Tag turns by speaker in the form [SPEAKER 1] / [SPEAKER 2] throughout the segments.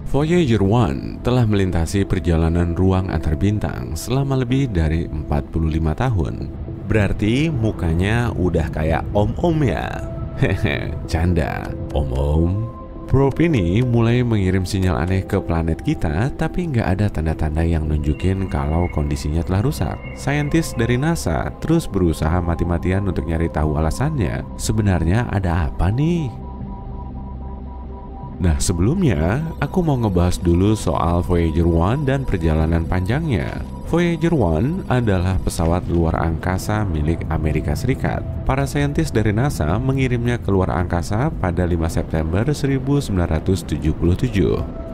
[SPEAKER 1] Voyager 1 telah melintasi perjalanan ruang antar bintang selama lebih dari 45 tahun. Berarti mukanya udah kayak om-om ya? Hehe, canda. Om-om. Probe ini mulai mengirim sinyal aneh ke planet kita, tapi nggak ada tanda-tanda yang nunjukin kalau kondisinya telah rusak. Saintis dari NASA terus berusaha mati-matian untuk nyari tahu alasannya. Sebenarnya ada apa nih? Nah, sebelumnya aku mau ngebahas dulu soal Voyager 1 dan perjalanan panjangnya. Voyager 1 adalah pesawat luar angkasa milik Amerika Serikat. Para saintis dari NASA mengirimnya ke luar angkasa pada 5 September 1977.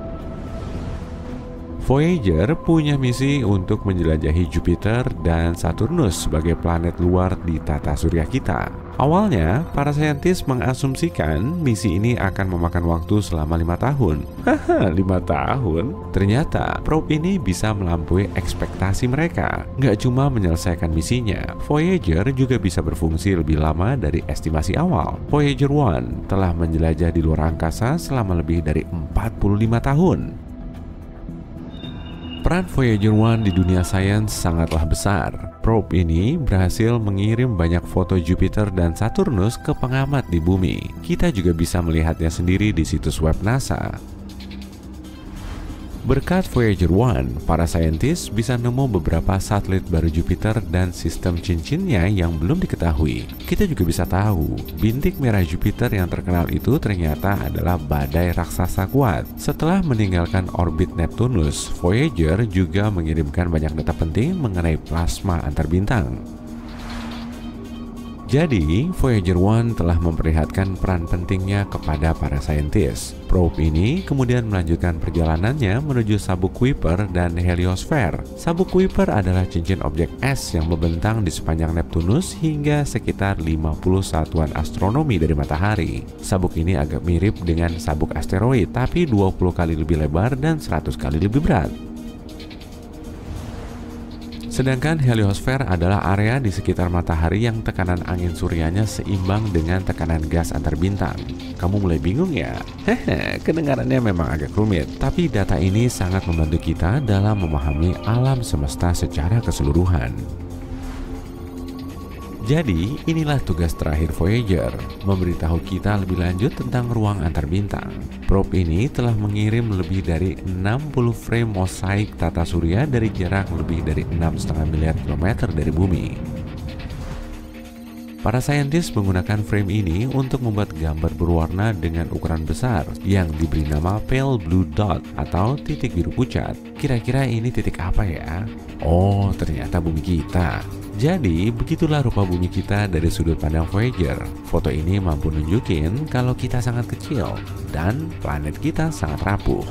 [SPEAKER 1] Voyager punya misi untuk menjelajahi Jupiter dan Saturnus sebagai planet luar di tata surya kita. Awalnya, para saintis mengasumsikan misi ini akan memakan waktu selama 5 tahun. Haha, 5 tahun? Ternyata, probe ini bisa melampaui ekspektasi mereka. Nggak cuma menyelesaikan misinya, Voyager juga bisa berfungsi lebih lama dari estimasi awal. Voyager 1 telah menjelajah di luar angkasa selama lebih dari 45 tahun. Peran Voyager 1 di dunia sains sangatlah besar. Probe ini berhasil mengirim banyak foto Jupiter dan Saturnus ke pengamat di bumi. Kita juga bisa melihatnya sendiri di situs web NASA. Berkat Voyager 1, para saintis bisa nemu beberapa satelit baru Jupiter dan sistem cincinnya yang belum diketahui. Kita juga bisa tahu, bintik merah Jupiter yang terkenal itu ternyata adalah badai raksasa kuat. Setelah meninggalkan orbit Neptunus, Voyager juga mengirimkan banyak data penting mengenai plasma antar bintang. Jadi, Voyager 1 telah memperlihatkan peran pentingnya kepada para saintis. Probe ini kemudian melanjutkan perjalanannya menuju sabuk Kuiper dan heliosfer. Sabuk Kuiper adalah cincin objek es yang membentang di sepanjang Neptunus hingga sekitar 50 satuan astronomi dari matahari. Sabuk ini agak mirip dengan sabuk asteroid, tapi 20 kali lebih lebar dan 100 kali lebih berat. Sedangkan heliosfer adalah area di sekitar matahari yang tekanan angin suryanya seimbang dengan tekanan gas antar bintang. Kamu mulai bingung ya? Hehe, kedengarannya memang agak rumit, tapi data ini sangat membantu kita dalam memahami alam semesta secara keseluruhan. Jadi, inilah tugas terakhir Voyager, memberitahu kita lebih lanjut tentang ruang antar bintang. Probe ini telah mengirim lebih dari 60 frame mosaik tata surya dari jarak lebih dari 6,5 miliar kilometer dari bumi. Para saintis menggunakan frame ini untuk membuat gambar berwarna dengan ukuran besar yang diberi nama Pale Blue Dot atau titik biru pucat. Kira-kira ini titik apa ya? Oh, ternyata bumi kita. Jadi, begitulah rupa bumi kita dari sudut pandang Voyager. Foto ini mampu nunjukin kalau kita sangat kecil dan planet kita sangat rapuh.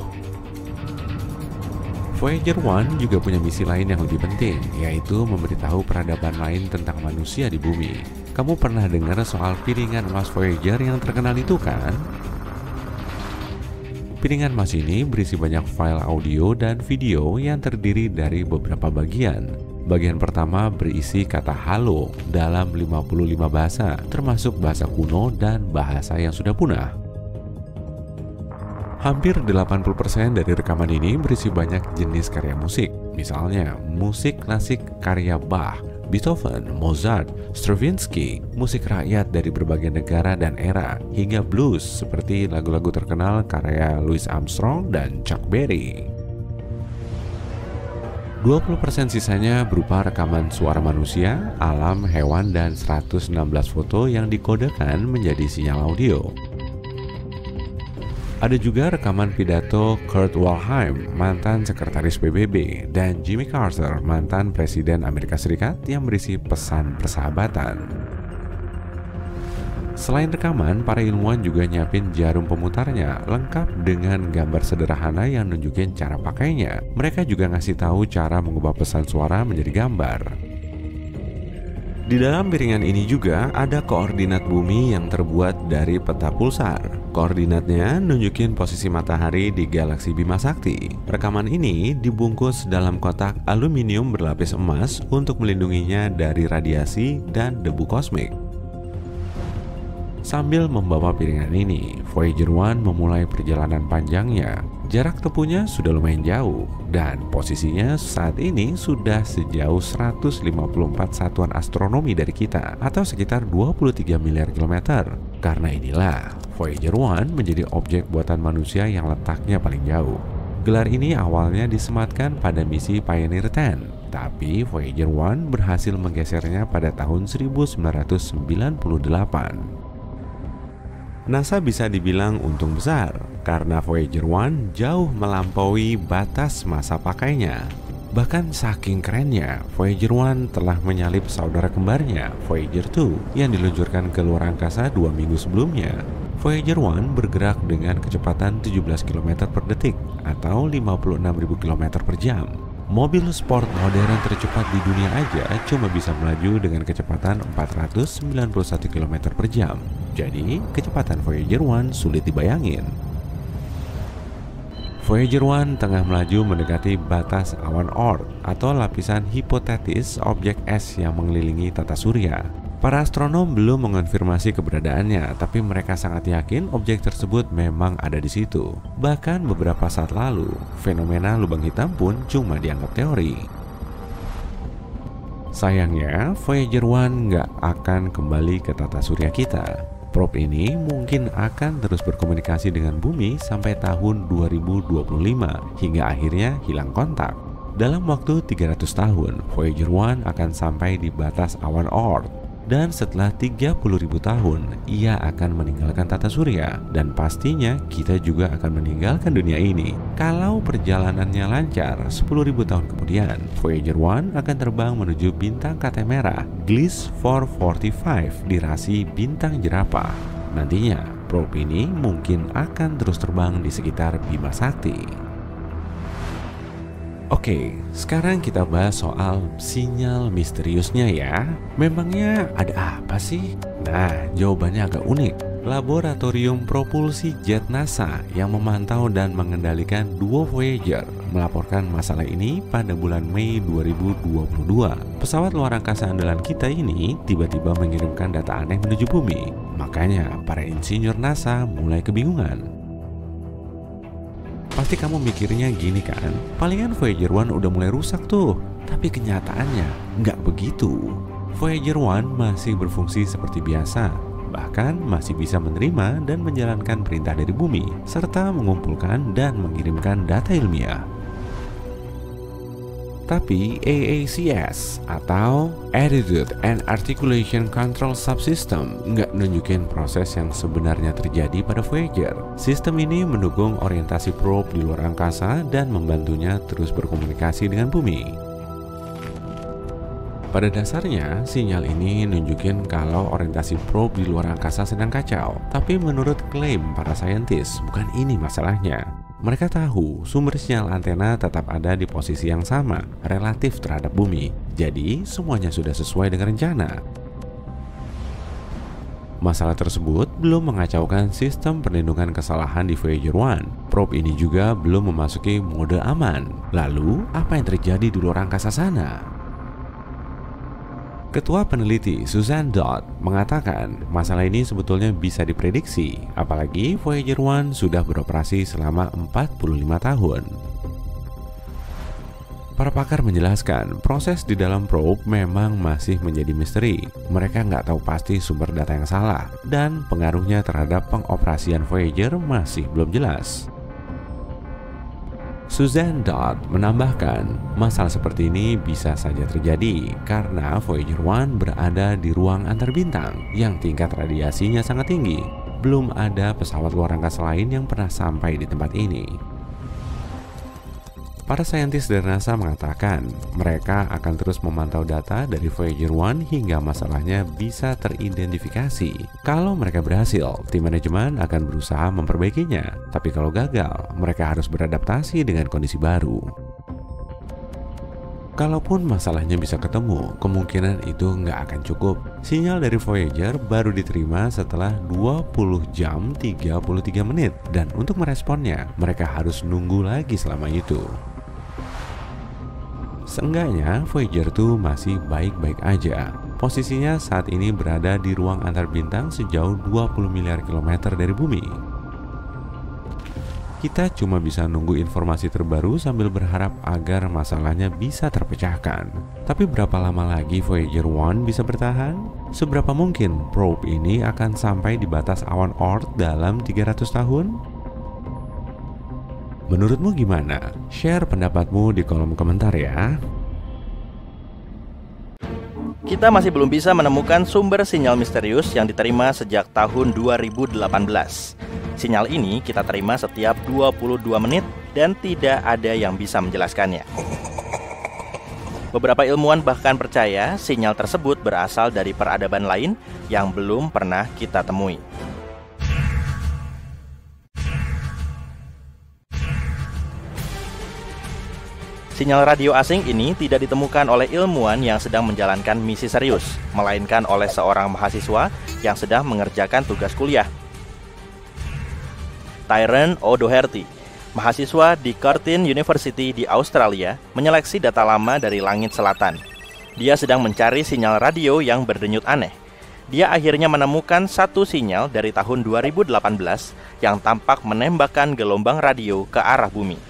[SPEAKER 1] Voyager 1 juga punya misi lain yang lebih penting, yaitu memberitahu peradaban lain tentang manusia di bumi. Kamu pernah dengar soal piringan emas Voyager yang terkenal itu kan? Piringan emas ini berisi banyak file audio dan video yang terdiri dari beberapa bagian. Bagian pertama berisi kata halo dalam 55 bahasa, termasuk bahasa kuno dan bahasa yang sudah punah. Hampir 80% dari rekaman ini berisi banyak jenis karya musik. Misalnya, musik klasik karya Bach, Beethoven, Mozart, Stravinsky, musik rakyat dari berbagai negara dan era, hingga blues seperti lagu-lagu terkenal karya Louis Armstrong dan Chuck Berry. 20% sisanya berupa rekaman suara manusia, alam, hewan, dan 116 foto yang dikodekan menjadi sinyal audio. Ada juga rekaman pidato Kurt Waldheim, mantan sekretaris PBB, dan Jimmy Carter, mantan Presiden Amerika Serikat yang berisi pesan persahabatan. Selain rekaman, para ilmuwan juga nyiapin jarum pemutarnya, lengkap dengan gambar sederhana yang nunjukin cara pakainya. Mereka juga ngasih tahu cara mengubah pesan suara menjadi gambar. Di dalam piringan ini juga ada koordinat bumi yang terbuat dari peta pulsar. Koordinatnya nunjukin posisi matahari di galaksi Bima Sakti. Rekaman ini dibungkus dalam kotak aluminium berlapis emas untuk melindunginya dari radiasi dan debu kosmik. Sambil membawa piringan ini, Voyager 1 memulai perjalanan panjangnya. Jarak tempuhnya sudah lumayan jauh dan posisinya saat ini sudah sejauh 154 satuan astronomi dari kita atau sekitar 23 miliar kilometer. Karena inilah Voyager 1 menjadi objek buatan manusia yang letaknya paling jauh. Gelar ini awalnya disematkan pada misi Pioneer 10, tapi Voyager 1 berhasil menggesernya pada tahun 1998. NASA bisa dibilang untung besar karena Voyager 1 jauh melampaui batas masa pakainya. Bahkan saking kerennya, Voyager 1 telah menyalip saudara kembarnya, Voyager 2, yang diluncurkan ke luar angkasa 2 minggu sebelumnya. Voyager 1 bergerak dengan kecepatan 17 km per detik atau 56.000 km per jam. Mobil sport modern tercepat di dunia aja cuma bisa melaju dengan kecepatan 491 km per jam. Jadi, kecepatan Voyager 1 sulit dibayangin. Voyager 1 tengah melaju mendekati batas awan Oort atau lapisan hipotetis objek es yang mengelilingi tata surya. Para astronom belum mengonfirmasi keberadaannya, tapi mereka sangat yakin objek tersebut memang ada di situ. Bahkan beberapa saat lalu, fenomena lubang hitam pun cuma dianggap teori. Sayangnya, Voyager 1 nggak akan kembali ke tata surya kita. Probe ini mungkin akan terus berkomunikasi dengan bumi sampai tahun 2025 hingga akhirnya hilang kontak. Dalam waktu 300 tahun, Voyager 1 akan sampai di batas awan Oort. Dan setelah 30.000 tahun, ia akan meninggalkan tata surya. Dan pastinya kita juga akan meninggalkan dunia ini. Kalau perjalanannya lancar, 10.000 tahun kemudian, Voyager 1 akan terbang menuju bintang katai merah Gliese 445 di rasi bintang jerapah. Nantinya, probe ini mungkin akan terus terbang di sekitar Bima Sakti. Oke, sekarang kita bahas soal sinyal misteriusnya ya. Memangnya ada apa sih? Nah, jawabannya agak unik. Laboratorium Propulsi Jet NASA yang memantau dan mengendalikan duo Voyager melaporkan masalah ini pada bulan Mei 2022. Pesawat luar angkasa andalan kita ini tiba-tiba mengirimkan data aneh menuju bumi. Makanya para insinyur NASA mulai kebingungan. Pasti kamu mikirnya gini kan, palingan Voyager 1 udah mulai rusak tuh. Tapi kenyataannya nggak begitu. Voyager 1 masih berfungsi seperti biasa, bahkan masih bisa menerima dan menjalankan perintah dari bumi, serta mengumpulkan dan mengirimkan data ilmiah. Tapi AACS atau Attitude and Articulation Control Subsystem nggak nunjukin proses yang sebenarnya terjadi pada Voyager. Sistem ini mendukung orientasi probe di luar angkasa dan membantunya terus berkomunikasi dengan bumi. Pada dasarnya, sinyal ini nunjukin kalau orientasi probe di luar angkasa sedang kacau. Tapi menurut klaim para saintis, bukan ini masalahnya. Mereka tahu sumber sinyal antena tetap ada di posisi yang sama relatif terhadap bumi. Jadi semuanya sudah sesuai dengan rencana. Masalah tersebut belum mengacaukan sistem perlindungan kesalahan di Voyager 1. Probe ini juga belum memasuki mode aman. Lalu apa yang terjadi di luar angkasa sana? Ketua peneliti Suzanne Dodd mengatakan masalah ini sebetulnya bisa diprediksi, apalagi Voyager 1 sudah beroperasi selama 45 tahun. Para pakar menjelaskan proses di dalam probe memang masih menjadi misteri. Mereka nggak tahu pasti sumber data yang salah, dan pengaruhnya terhadap pengoperasian Voyager masih belum jelas. Suzanne Dodd menambahkan, masalah seperti ini bisa saja terjadi karena Voyager 1 berada di ruang antar bintang yang tingkat radiasinya sangat tinggi. Belum ada pesawat luar angkasa lain yang pernah sampai di tempat ini. Para saintis dari NASA mengatakan mereka akan terus memantau data dari Voyager 1 hingga masalahnya bisa teridentifikasi. Kalau mereka berhasil, tim manajemen akan berusaha memperbaikinya. Tapi kalau gagal, mereka harus beradaptasi dengan kondisi baru. Kalaupun masalahnya bisa ketemu, kemungkinan itu nggak akan cukup. Sinyal dari Voyager baru diterima setelah 20 jam 33 menit. Dan untuk meresponnya, mereka harus nunggu lagi selama itu. Seenggaknya Voyager 2 masih baik-baik aja. Posisinya saat ini berada di ruang antar bintang sejauh 20 miliar kilometer dari bumi. Kita cuma bisa nunggu informasi terbaru sambil berharap agar masalahnya bisa terpecahkan. Tapi berapa lama lagi Voyager 1 bisa bertahan? Seberapa mungkin probe ini akan sampai di batas awan Oort dalam 300 tahun? Menurutmu gimana? Share pendapatmu di kolom komentar ya.
[SPEAKER 2] Kita masih belum bisa menemukan sumber sinyal misterius yang diterima sejak tahun 2018. Sinyal ini kita terima setiap 22 menit dan tidak ada yang bisa menjelaskannya. Beberapa ilmuwan bahkan percaya sinyal tersebut berasal dari peradaban lain yang belum pernah kita temui. Sinyal radio asing ini tidak ditemukan oleh ilmuwan yang sedang menjalankan misi serius, melainkan oleh seorang mahasiswa yang sedang mengerjakan tugas kuliah. Tyrone O'Doherty, mahasiswa di Curtin University di Australia, menyeleksi data lama dari langit selatan. Dia sedang mencari sinyal radio yang berdenyut aneh. Dia akhirnya menemukan satu sinyal dari tahun 2018 yang tampak menembakkan gelombang radio ke arah bumi.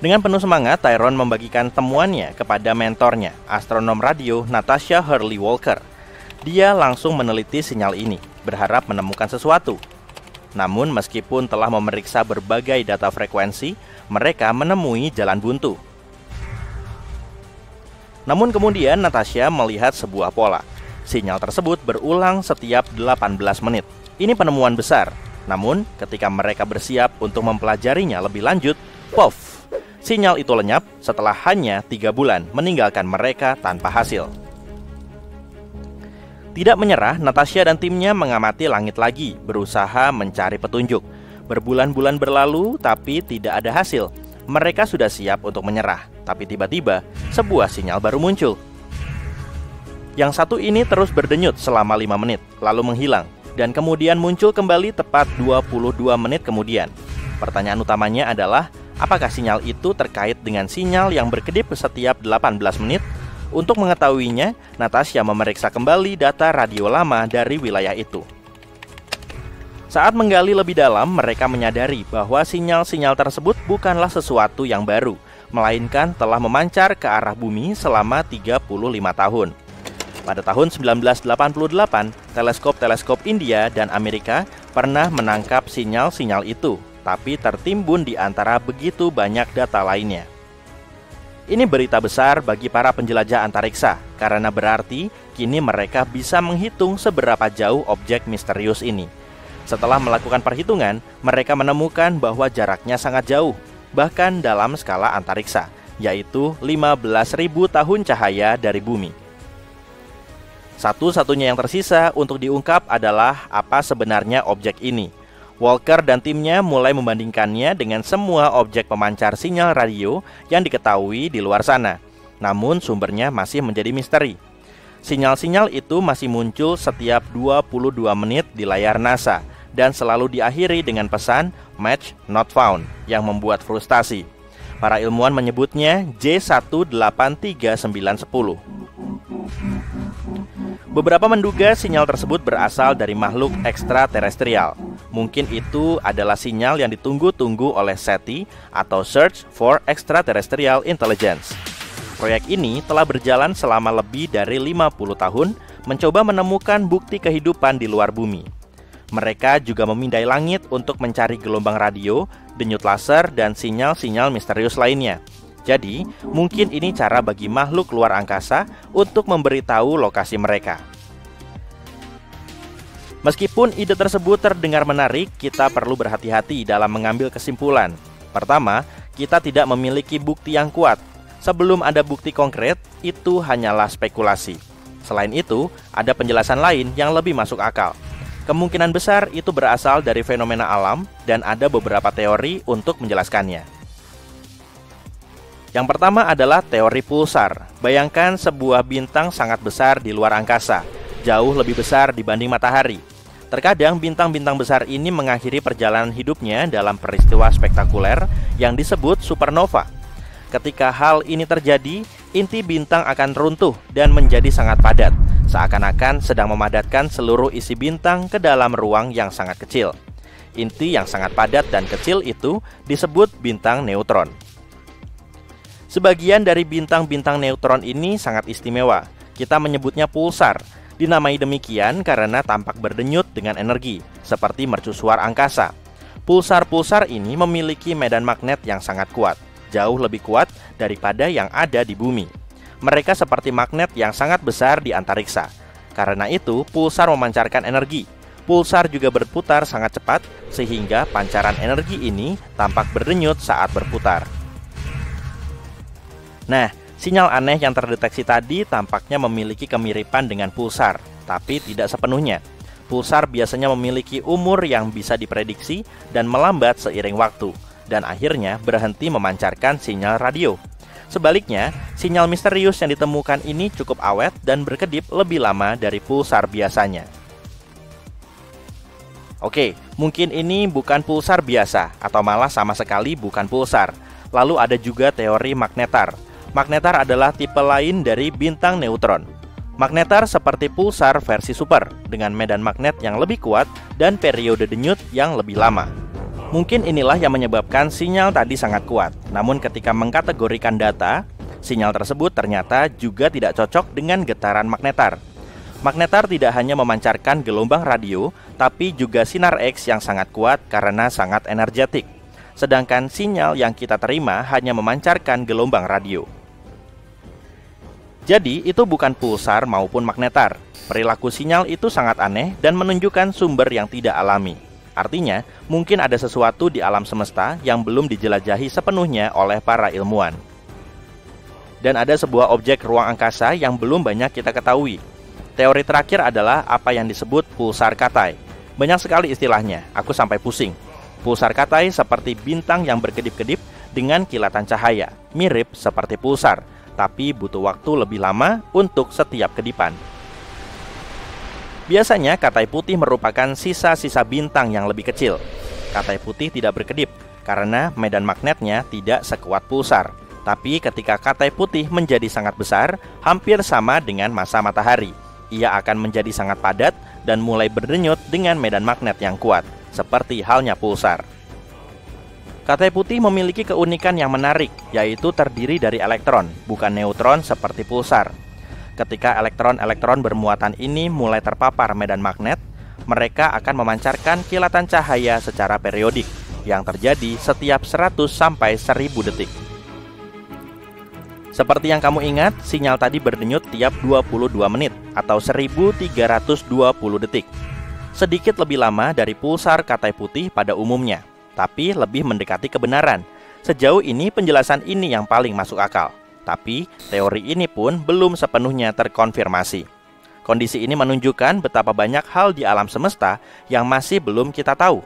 [SPEAKER 2] Dengan penuh semangat, Tyrone membagikan temuannya kepada mentornya, astronom radio Natasha Hurley Walker. Dia langsung meneliti sinyal ini, berharap menemukan sesuatu. Namun meskipun telah memeriksa berbagai data frekuensi, mereka menemui jalan buntu. Namun kemudian Natasha melihat sebuah pola. Sinyal tersebut berulang setiap 18 menit. Ini penemuan besar. Namun ketika mereka bersiap untuk mempelajarinya lebih lanjut, pof! Sinyal itu lenyap setelah hanya 3 bulan meninggalkan mereka tanpa hasil. Tidak menyerah, Natasha dan timnya mengamati langit lagi, berusaha mencari petunjuk. Berbulan-bulan berlalu, tapi tidak ada hasil. Mereka sudah siap untuk menyerah, tapi tiba-tiba sebuah sinyal baru muncul. Yang satu ini terus berdenyut selama 5 menit, lalu menghilang, dan kemudian muncul kembali tepat 22 menit kemudian. Pertanyaan utamanya adalah, apakah sinyal itu terkait dengan sinyal yang berkedip setiap 18 menit? Untuk mengetahuinya, Natasha memeriksa kembali data radio lama dari wilayah itu. Saat menggali lebih dalam, mereka menyadari bahwa sinyal-sinyal tersebut bukanlah sesuatu yang baru, melainkan telah memancar ke arah bumi selama 35 tahun. Pada tahun 1988, teleskop-teleskop India dan Amerika pernah menangkap sinyal-sinyal itu, tapi tertimbun di antara begitu banyak data lainnya. Ini berita besar bagi para penjelajah antariksa, karena berarti kini mereka bisa menghitung seberapa jauh objek misterius ini. Setelah melakukan perhitungan, mereka menemukan bahwa jaraknya sangat jauh, bahkan dalam skala antariksa, yaitu 15.000 tahun cahaya dari bumi. Satu-satunya yang tersisa untuk diungkap adalah apa sebenarnya objek ini. Walker dan timnya mulai membandingkannya dengan semua objek pemancar sinyal radio yang diketahui di luar sana. Namun sumbernya masih menjadi misteri. Sinyal-sinyal itu masih muncul setiap 22 menit di layar NASA dan selalu diakhiri dengan pesan "Match not found" yang membuat frustasi. Para ilmuwan menyebutnya J183910. Beberapa menduga sinyal tersebut berasal dari makhluk ekstraterestrial. Mungkin itu adalah sinyal yang ditunggu-tunggu oleh SETI atau Search for Extraterrestrial Intelligence. Proyek ini telah berjalan selama lebih dari 50 tahun, mencoba menemukan bukti kehidupan di luar bumi. Mereka juga memindai langit untuk mencari gelombang radio, denyut laser, dan sinyal-sinyal misterius lainnya. Jadi, mungkin ini cara bagi makhluk luar angkasa untuk memberitahu lokasi mereka. Meskipun ide tersebut terdengar menarik, kita perlu berhati-hati dalam mengambil kesimpulan. Pertama, kita tidak memiliki bukti yang kuat. Sebelum ada bukti konkret, itu hanyalah spekulasi. Selain itu, ada penjelasan lain yang lebih masuk akal. Kemungkinan besar itu berasal dari fenomena alam dan ada beberapa teori untuk menjelaskannya. Yang pertama adalah teori pulsar. Bayangkan sebuah bintang sangat besar di luar angkasa, jauh lebih besar dibanding matahari. Terkadang bintang-bintang besar ini mengakhiri perjalanan hidupnya dalam peristiwa spektakuler yang disebut supernova. Ketika hal ini terjadi, inti bintang akan runtuh dan menjadi sangat padat, seakan-akan sedang memadatkan seluruh isi bintang ke dalam ruang yang sangat kecil. Inti yang sangat padat dan kecil itu disebut bintang neutron. Sebagian dari bintang-bintang neutron ini sangat istimewa. Kita menyebutnya pulsar. Dinamai demikian karena tampak berdenyut dengan energi, seperti mercusuar angkasa. Pulsar-pulsar ini memiliki medan magnet yang sangat kuat, jauh lebih kuat daripada yang ada di bumi. Mereka seperti magnet yang sangat besar di antariksa. Karena itu, pulsar memancarkan energi. Pulsar juga berputar sangat cepat, sehingga pancaran energi ini tampak berdenyut saat berputar. Nah, sinyal aneh yang terdeteksi tadi tampaknya memiliki kemiripan dengan pulsar, tapi tidak sepenuhnya. Pulsar biasanya memiliki umur yang bisa diprediksi dan melambat seiring waktu, dan akhirnya berhenti memancarkan sinyal radio. Sebaliknya, sinyal misterius yang ditemukan ini cukup awet dan berkedip lebih lama dari pulsar biasanya. Oke, mungkin ini bukan pulsar biasa, atau malah sama sekali bukan pulsar. Lalu ada juga teori magnetar. Magnetar adalah tipe lain dari bintang neutron. Magnetar seperti pulsar versi super, dengan medan magnet yang lebih kuat dan periode denyut yang lebih lama. Mungkin inilah yang menyebabkan sinyal tadi sangat kuat. Namun ketika mengkategorikan data, sinyal tersebut ternyata juga tidak cocok dengan getaran magnetar. Magnetar tidak hanya memancarkan gelombang radio, tapi juga sinar X yang sangat kuat karena sangat energetik. Sedangkan sinyal yang kita terima hanya memancarkan gelombang radio. Jadi itu bukan pulsar maupun magnetar. Perilaku sinyal itu sangat aneh dan menunjukkan sumber yang tidak alami. Artinya, mungkin ada sesuatu di alam semesta yang belum dijelajahi sepenuhnya oleh para ilmuwan. Dan ada sebuah objek ruang angkasa yang belum banyak kita ketahui. Teori terakhir adalah apa yang disebut pulsar Katai. Banyak sekali istilahnya, aku sampai pusing. Pulsar Katai seperti bintang yang berkedip-kedip dengan kilatan cahaya, mirip seperti pulsar, tapi butuh waktu lebih lama untuk setiap kedipan. Biasanya Katai putih merupakan sisa-sisa bintang yang lebih kecil. Katai putih tidak berkedip karena medan magnetnya tidak sekuat pulsar. Tapi ketika Katai putih menjadi sangat besar, hampir sama dengan massa matahari, ia akan menjadi sangat padat dan mulai berdenyut dengan medan magnet yang kuat, seperti halnya pulsar. Katai putih memiliki keunikan yang menarik, yaitu terdiri dari elektron, bukan neutron seperti pulsar. Ketika elektron-elektron bermuatan ini mulai terpapar medan magnet, mereka akan memancarkan kilatan cahaya secara periodik yang terjadi setiap 100 sampai 1000 detik. Seperti yang kamu ingat, sinyal tadi berdenyut tiap 22 menit atau 1320 detik. Sedikit lebih lama dari pulsar Katai putih pada umumnya, tapi lebih mendekati kebenaran. Sejauh ini penjelasan ini yang paling masuk akal. Tapi, teori ini pun belum sepenuhnya terkonfirmasi. Kondisi ini menunjukkan betapa banyak hal di alam semesta yang masih belum kita tahu.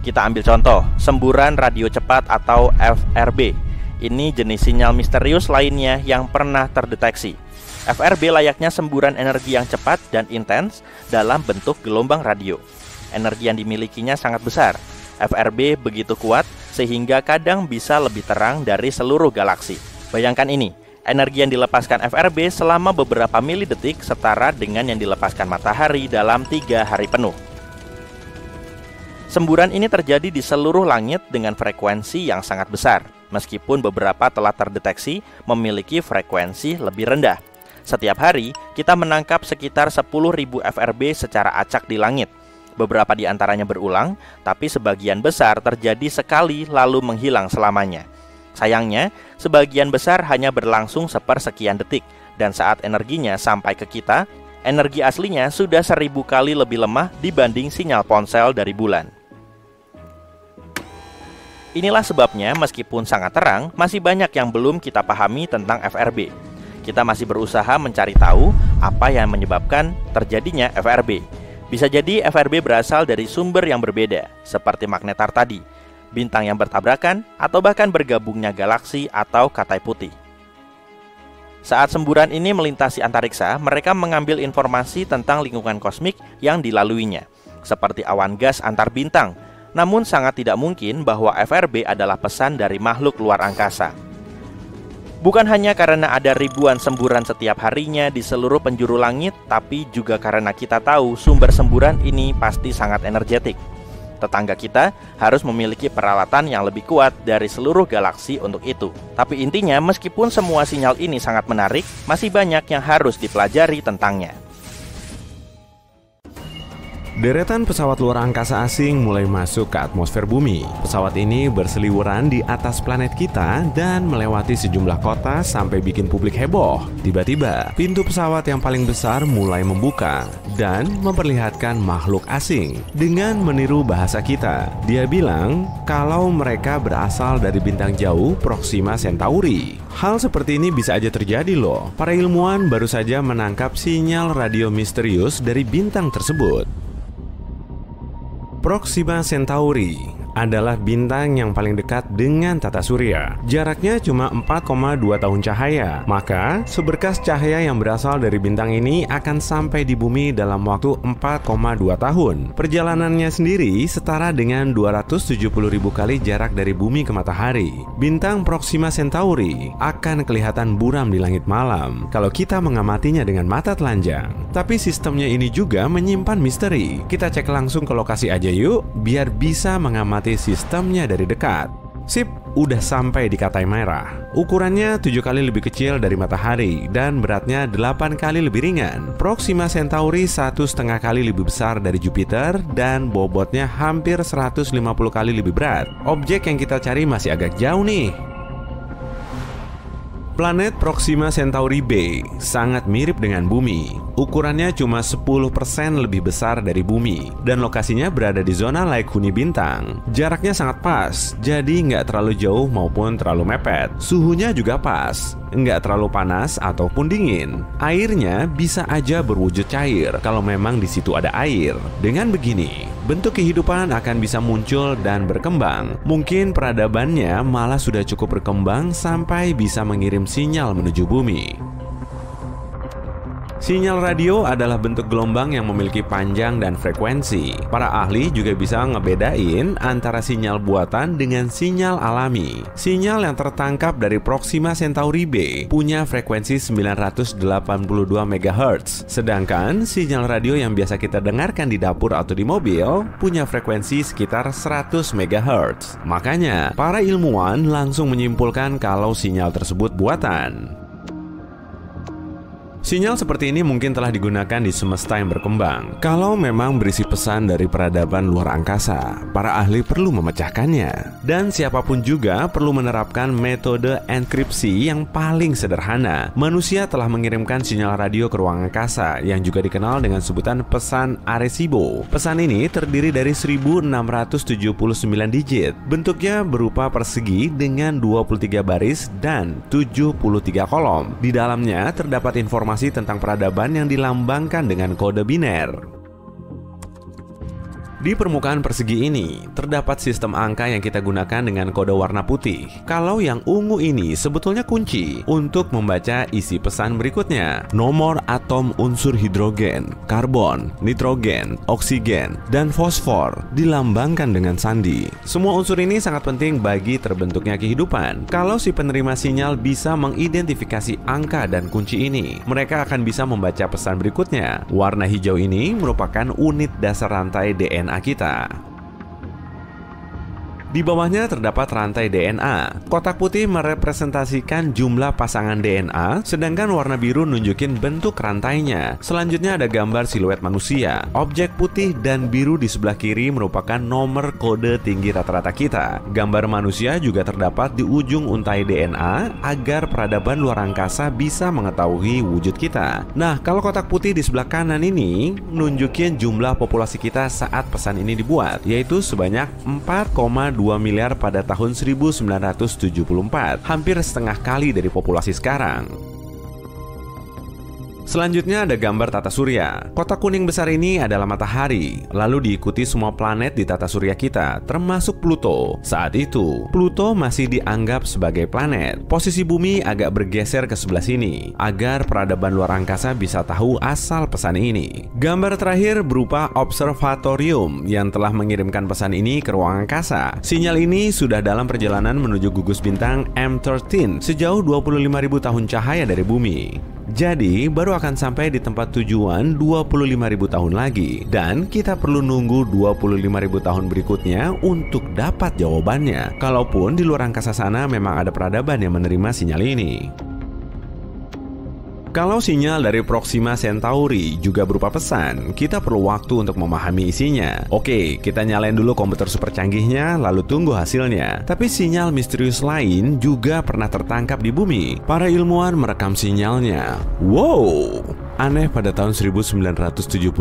[SPEAKER 2] Kita ambil contoh, semburan radio cepat atau FRB. Ini jenis sinyal misterius lainnya yang pernah terdeteksi. FRB layaknya semburan energi yang cepat dan intens dalam bentuk gelombang radio. Energi yang dimilikinya sangat besar. FRB begitu kuat sehingga kadang bisa lebih terang dari seluruh galaksi. Bayangkan ini, energi yang dilepaskan FRB selama beberapa milidetik setara dengan yang dilepaskan matahari dalam 3 hari penuh. Semburan ini terjadi di seluruh langit dengan frekuensi yang sangat besar, meskipun beberapa telah terdeteksi memiliki frekuensi lebih rendah. Setiap hari, kita menangkap sekitar 10.000 FRB secara acak di langit. Beberapa di antaranya berulang, tapi sebagian besar terjadi sekali lalu menghilang selamanya. Sayangnya, sebagian besar hanya berlangsung sepersekian detik, dan saat energinya sampai ke kita, energi aslinya sudah 1000 kali lebih lemah dibanding sinyal ponsel dari bulan. Inilah sebabnya meskipun sangat terang, masih banyak yang belum kita pahami tentang FRB. Kita masih berusaha mencari tahu apa yang menyebabkan terjadinya FRB. Bisa jadi FRB berasal dari sumber yang berbeda, seperti magnetar tadi, bintang yang bertabrakan, atau bahkan bergabungnya galaksi atau Katai putih. Saat semburan ini melintasi antariksa, mereka mengambil informasi tentang lingkungan kosmik yang dilaluinya, seperti awan gas antar bintang. Namun sangat tidak mungkin bahwa FRB adalah pesan dari makhluk luar angkasa. Bukan hanya karena ada ribuan semburan setiap harinya di seluruh penjuru langit, tapi juga karena kita tahu sumber semburan ini pasti sangat energetik. Tetangga kita harus memiliki peralatan yang lebih kuat dari seluruh galaksi untuk itu. Tapi intinya, meskipun semua sinyal ini sangat menarik, masih banyak yang harus dipelajari tentangnya.
[SPEAKER 1] Deretan pesawat luar angkasa asing mulai masuk ke atmosfer bumi. Pesawat ini berseliweran di atas planet kita dan melewati sejumlah kota sampai bikin publik heboh. Tiba-tiba, pintu pesawat yang paling besar mulai membuka dan memperlihatkan makhluk asing dengan meniru bahasa kita. Dia bilang kalau mereka berasal dari bintang jauh Proxima Centauri. Hal seperti ini bisa aja terjadi loh. Para ilmuwan baru saja menangkap sinyal radio misterius dari bintang tersebut. Proxima Centauri adalah bintang yang paling dekat dengan tata surya. Jaraknya cuma 4,2 tahun cahaya. Maka, seberkas cahaya yang berasal dari bintang ini akan sampai di bumi dalam waktu 4,2 tahun. Perjalanannya sendiri setara dengan 270.000 kali jarak dari bumi ke matahari. Bintang Proxima Centauri akan kelihatan buram di langit malam kalau kita mengamatinya dengan mata telanjang. Tapi sistemnya ini juga menyimpan misteri. Kita cek langsung ke lokasi aja yuk, biar bisa mengamati sistemnya dari dekat. Sip, udah sampai di Katai Merah. Ukurannya 7 kali lebih kecil dari matahari dan beratnya 8 kali lebih ringan. Proxima Centauri 1,5 kali lebih besar dari Jupiter dan bobotnya hampir 150 kali lebih berat. Objek yang kita cari masih agak jauh nih. Planet Proxima Centauri b sangat mirip dengan bumi. Ukurannya cuma 10% lebih besar dari bumi dan lokasinya berada di zona laik huni bintang. Jaraknya sangat pas, jadi nggak terlalu jauh maupun terlalu mepet. Suhunya juga pas, nggak terlalu panas ataupun dingin. Airnya bisa aja berwujud cair kalau memang di situ ada air. Dengan begini, bentuk kehidupan akan bisa muncul dan berkembang. Mungkin peradabannya malah sudah cukup berkembang sampai bisa mengirim sinyal menuju bumi. Sinyal radio adalah bentuk gelombang yang memiliki panjang dan frekuensi. Para ahli juga bisa ngebedain antara sinyal buatan dengan sinyal alami. Sinyal yang tertangkap dari Proxima Centauri b punya frekuensi 982 MHz. Sedangkan sinyal radio yang biasa kita dengarkan di dapur atau di mobil punya frekuensi sekitar 100 MHz. Makanya, para ilmuwan langsung menyimpulkan kalau sinyal tersebut buatan. Sinyal seperti ini mungkin telah digunakan di semesta yang berkembang. Kalau memang berisi pesan dari peradaban luar angkasa, para ahli perlu memecahkannya. Dan siapapun juga perlu menerapkan metode enkripsi yang paling sederhana. Manusia telah mengirimkan sinyal radio ke ruang angkasa yang juga dikenal dengan sebutan pesan Arecibo. Pesan ini terdiri dari 1679 digit. Bentuknya berupa persegi dengan 23 baris dan 73 kolom. Di dalamnya terdapat informasi tentang peradaban yang dilambangkan dengan kode biner. Di permukaan persegi ini, terdapat sistem angka yang kita gunakan dengan kode warna putih. Kalau yang ungu ini sebetulnya kunci untuk membaca isi pesan berikutnya. Nomor atom unsur hidrogen, karbon, nitrogen, oksigen, dan fosfor dilambangkan dengan sandi. Semua unsur ini sangat penting bagi terbentuknya kehidupan. Kalau si penerima sinyal bisa mengidentifikasi angka dan kunci ini, mereka akan bisa membaca pesan berikutnya. Warna hijau ini merupakan unit dasar rantai DNA kita. Di bawahnya terdapat rantai DNA. Kotak putih merepresentasikan jumlah pasangan DNA, sedangkan warna biru nunjukin bentuk rantainya. Selanjutnya ada gambar siluet manusia. Objek putih dan biru di sebelah kiri merupakan nomor kode tinggi rata-rata kita. Gambar manusia juga terdapat di ujung untai DNA agar peradaban luar angkasa bisa mengetahui wujud kita. Nah, kalau kotak putih di sebelah kanan ini nunjukin jumlah populasi kita saat pesan ini dibuat, yaitu sebanyak 4,2 miliar pada tahun 1974, hampir setengah kali dari populasi sekarang. Selanjutnya ada gambar tata surya. Kotak kuning besar ini adalah matahari, lalu diikuti semua planet di tata surya kita, termasuk Pluto. Saat itu, Pluto masih dianggap sebagai planet. Posisi bumi agak bergeser ke sebelah sini, agar peradaban luar angkasa bisa tahu asal pesan ini. Gambar terakhir berupa observatorium yang telah mengirimkan pesan ini ke ruang angkasa. Sinyal ini sudah dalam perjalanan menuju gugus bintang M13 sejauh 25.000 tahun cahaya dari bumi. Jadi, baru akan sampai di tempat tujuan 25.000 tahun lagi. Dan kita perlu nunggu 25.000 tahun berikutnya untuk dapat jawabannya. Kalaupun di luar angkasa sana memang ada peradaban yang menerima sinyal ini. Kalau sinyal dari Proxima Centauri juga berupa pesan, kita perlu waktu untuk memahami isinya. Oke, kita nyalain dulu komputer super canggihnya, lalu tunggu hasilnya. Tapi sinyal misterius lain juga pernah tertangkap di bumi. Para ilmuwan merekam sinyalnya. Wow! Aneh pada tahun 1977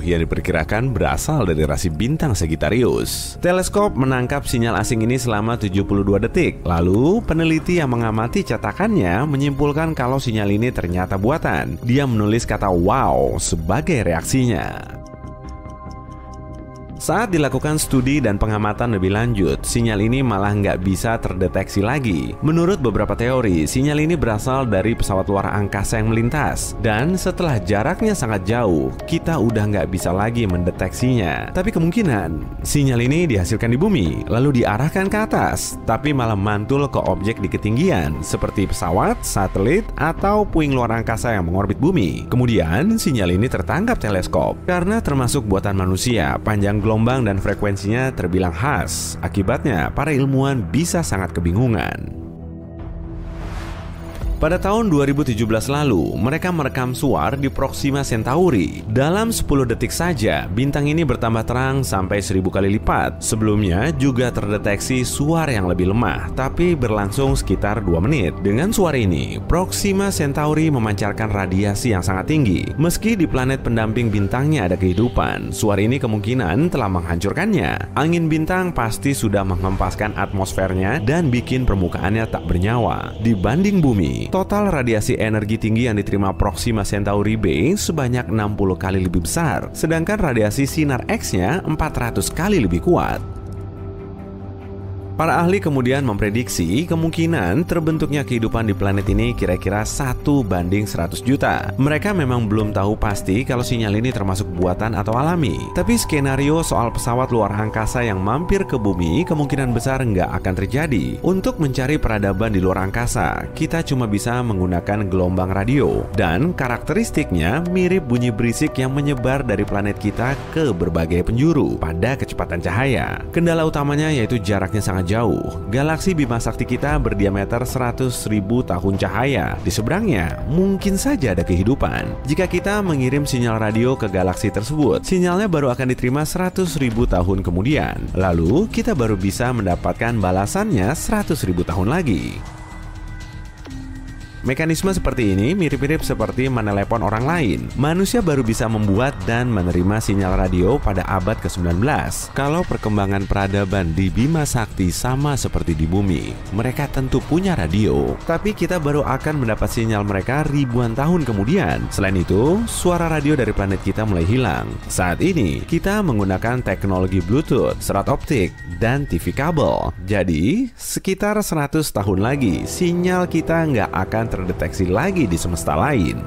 [SPEAKER 1] yang diperkirakan berasal dari rasi bintang Sagittarius. Teleskop menangkap sinyal asing ini selama 72 detik. Lalu, peneliti yang mengamati cetakannya menyimpulkan kalau sinyal ini ternyata buatan. Dia menulis kata wow sebagai reaksinya. Saat dilakukan studi dan pengamatan lebih lanjut, sinyal ini malah nggak bisa terdeteksi lagi. Menurut beberapa teori, sinyal ini berasal dari pesawat luar angkasa yang melintas. Dan setelah jaraknya sangat jauh, kita udah nggak bisa lagi mendeteksinya. Tapi kemungkinan, sinyal ini dihasilkan di bumi, lalu diarahkan ke atas, tapi malah mantul ke objek di ketinggian, seperti pesawat, satelit, atau puing luar angkasa yang mengorbit bumi. Kemudian, sinyal ini tertangkap teleskop. Karena termasuk buatan manusia, panjang gelombang dan frekuensinya terbilang khas. Akibatnya, para ilmuwan bisa sangat kebingungan. Pada tahun 2017 lalu, mereka merekam suar di Proxima Centauri. Dalam 10 detik saja, bintang ini bertambah terang sampai 1000 kali lipat. Sebelumnya juga terdeteksi suar yang lebih lemah, tapi berlangsung sekitar 2 menit. Dengan suar ini, Proxima Centauri memancarkan radiasi yang sangat tinggi. Meski di planet pendamping bintangnya ada kehidupan, suar ini kemungkinan telah menghancurkannya. Angin bintang pasti sudah menghempaskan atmosfernya dan bikin permukaannya tak bernyawa. Dibanding bumi, total radiasi energi tinggi yang diterima Proxima Centauri B sebanyak 60 kali lebih besar, sedangkan radiasi sinar X-nya 400 kali lebih kuat. Para ahli kemudian memprediksi kemungkinan terbentuknya kehidupan di planet ini kira-kira 1:100 juta. Mereka memang belum tahu pasti kalau sinyal ini termasuk buatan atau alami. Tapi skenario soal pesawat luar angkasa yang mampir ke bumi kemungkinan besar nggak akan terjadi. Untuk mencari peradaban di luar angkasa, kita cuma bisa menggunakan gelombang radio. Dan karakteristiknya mirip bunyi berisik yang menyebar dari planet kita ke berbagai penjuru pada kecepatan cahaya. Kendala utamanya yaitu jaraknya sangat jauh. Galaksi Bima Sakti kita berdiameter 100.000 tahun cahaya. Di seberangnya mungkin saja ada kehidupan. Jika kita mengirim sinyal radio ke galaksi tersebut, sinyalnya baru akan diterima 100.000 tahun kemudian. Lalu kita baru bisa mendapatkan balasannya 100.000 tahun lagi. Mekanisme seperti ini mirip-mirip seperti menelepon orang lain. Manusia baru bisa membuat dan menerima sinyal radio pada abad ke-19. Kalau perkembangan peradaban di Bima Sakti sama seperti di bumi, mereka tentu punya radio. Tapi kita baru akan mendapat sinyal mereka ribuan tahun kemudian. Selain itu, suara radio dari planet kita mulai hilang. Saat ini, kita menggunakan teknologi Bluetooth, serat optik, dan TV kabel. Jadi, sekitar 100 tahun lagi, sinyal kita nggak akan terdeteksi lagi di semesta lain.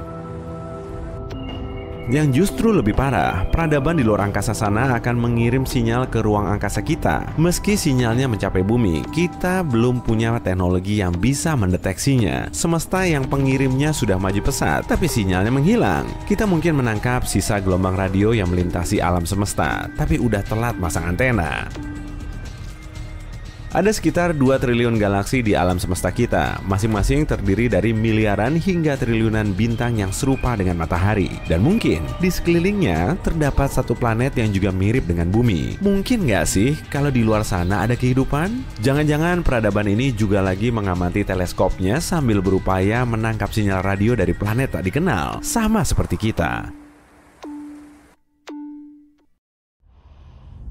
[SPEAKER 1] Yang justru lebih parah, peradaban di luar angkasa sana akan mengirim sinyal ke ruang angkasa kita. Meski sinyalnya mencapai bumi, kita belum punya teknologi yang bisa mendeteksinya. Semesta yang pengirimnya sudah maju pesat, tapi sinyalnya menghilang. Kita mungkin menangkap sisa gelombang radio yang melintasi alam semesta, tapi udah telat masang antena. Ada sekitar 2 triliun galaksi di alam semesta kita. Masing-masing terdiri dari miliaran hingga triliunan bintang yang serupa dengan matahari. Dan mungkin di sekelilingnya terdapat satu planet yang juga mirip dengan bumi. Mungkin nggak sih kalau di luar sana ada kehidupan? Jangan-jangan peradaban ini juga lagi mengamati teleskopnya sambil berupaya menangkap sinyal radio dari planet tak dikenal, sama seperti kita.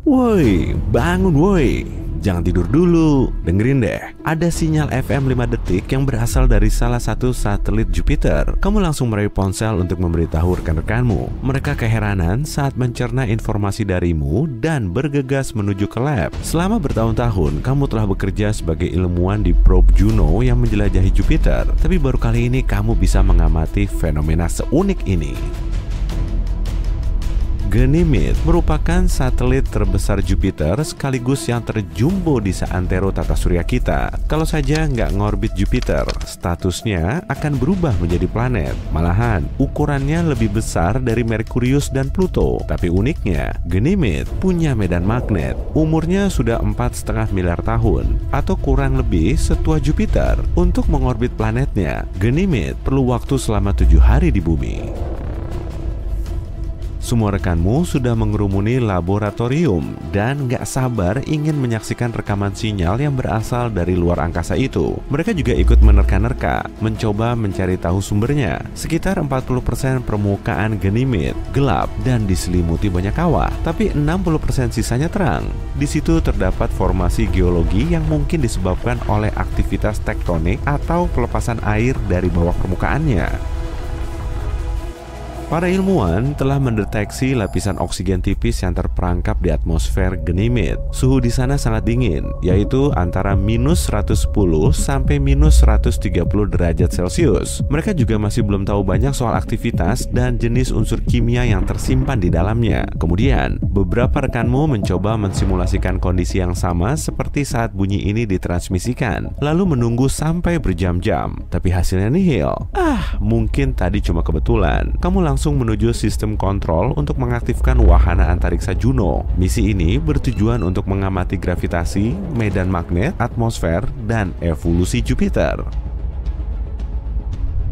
[SPEAKER 1] Woi, bangun woi. Jangan tidur dulu, dengerin deh. Ada sinyal FM 5 detik yang berasal dari salah satu satelit Jupiter. Kamu langsung meraih ponsel untuk memberitahu rekan-rekanmu. Mereka keheranan saat mencerna informasi darimu dan bergegas menuju ke lab. Selama bertahun-tahun, kamu telah bekerja sebagai ilmuwan di probe Juno yang menjelajahi Jupiter. Tapi baru kali ini kamu bisa mengamati fenomena seunik ini. Ganymede merupakan satelit terbesar Jupiter sekaligus yang terjumbo di seantero tata surya kita. Kalau saja nggak ngorbit Jupiter, statusnya akan berubah menjadi planet. Malahan, ukurannya lebih besar dari Merkurius dan Pluto. Tapi uniknya, Ganymede punya medan magnet. Umurnya sudah 4,5 miliar tahun, atau kurang lebih setua Jupiter. Untuk mengorbit planetnya, Ganymede perlu waktu selama 7 hari di bumi. Semua rekanmu sudah mengerumuni laboratorium dan nggak sabar ingin menyaksikan rekaman sinyal yang berasal dari luar angkasa itu. Mereka juga ikut menerka-nerka, mencoba mencari tahu sumbernya. Sekitar 40% permukaan Ganymede gelap dan diselimuti banyak kawah, tapi 60% sisanya terang. Di situ terdapat formasi geologi yang mungkin disebabkan oleh aktivitas tektonik atau pelepasan air dari bawah permukaannya. Para ilmuwan telah mendeteksi lapisan oksigen tipis yang terperangkap di atmosfer Ganymede. Suhu di sana sangat dingin, yaitu antara -110 sampai -130 derajat Celcius. Mereka juga masih belum tahu banyak soal aktivitas dan jenis unsur kimia yang tersimpan di dalamnya. Kemudian, beberapa rekanmu mencoba mensimulasikan kondisi yang sama seperti saat bunyi ini ditransmisikan, lalu menunggu sampai berjam-jam. Tapi hasilnya nihil. Mungkin tadi cuma kebetulan. Kamu langsung menuju sistem kontrol untuk mengaktifkan wahana antariksa Juno. Misi ini bertujuan untuk mengamati gravitasi, medan magnet, atmosfer, dan evolusi Jupiter.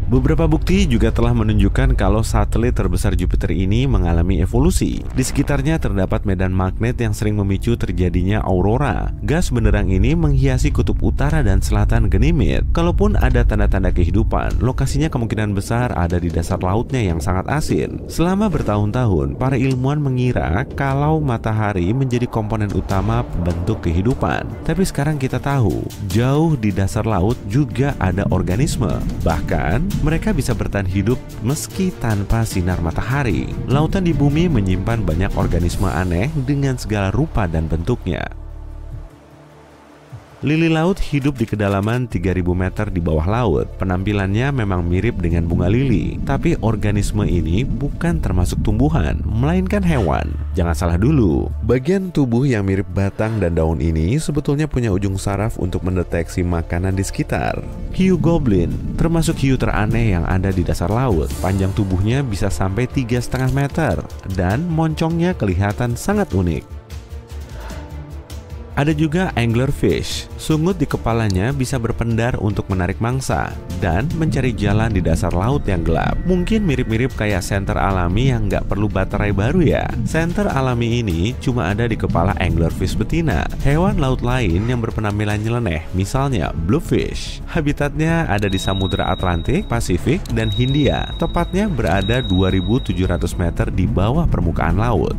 [SPEAKER 1] Beberapa bukti juga telah menunjukkan kalau satelit terbesar Jupiter ini mengalami evolusi. Di sekitarnya terdapat medan magnet yang sering memicu terjadinya aurora. Gas benderang ini menghiasi kutub utara dan selatan Ganymede. Kalaupun ada tanda-tanda kehidupan, lokasinya kemungkinan besar ada di dasar lautnya yang sangat asin. Selama bertahun-tahun, para ilmuwan mengira kalau matahari menjadi komponen utama bentuk kehidupan. Tapi sekarang kita tahu, jauh di dasar laut juga ada organisme. Bahkan, mereka bisa bertahan hidup meski tanpa sinar matahari. Lautan di bumi menyimpan banyak organisme aneh dengan segala rupa dan bentuknya. Lili laut hidup di kedalaman 3000 meter di bawah laut. Penampilannya memang mirip dengan bunga lili, tapi organisme ini bukan termasuk tumbuhan, melainkan hewan. Jangan salah dulu, bagian tubuh yang mirip batang dan daun ini sebetulnya punya ujung saraf untuk mendeteksi makanan di sekitar. Hiu goblin termasuk hiu teraneh yang ada di dasar laut. Panjang tubuhnya bisa sampai 3,5 meter dan moncongnya kelihatan sangat unik. Ada juga anglerfish. Sungut di kepalanya bisa berpendar untuk menarik mangsa dan mencari jalan di dasar laut yang gelap. Mungkin mirip-mirip kayak senter alami yang nggak perlu baterai baru ya. Senter alami ini cuma ada di kepala anglerfish betina. Hewan laut lain yang berpenampilan nyeleneh, misalnya bluefish. Habitatnya ada di Samudra Atlantik, Pasifik, dan Hindia. Tepatnya berada 2.700 meter di bawah permukaan laut.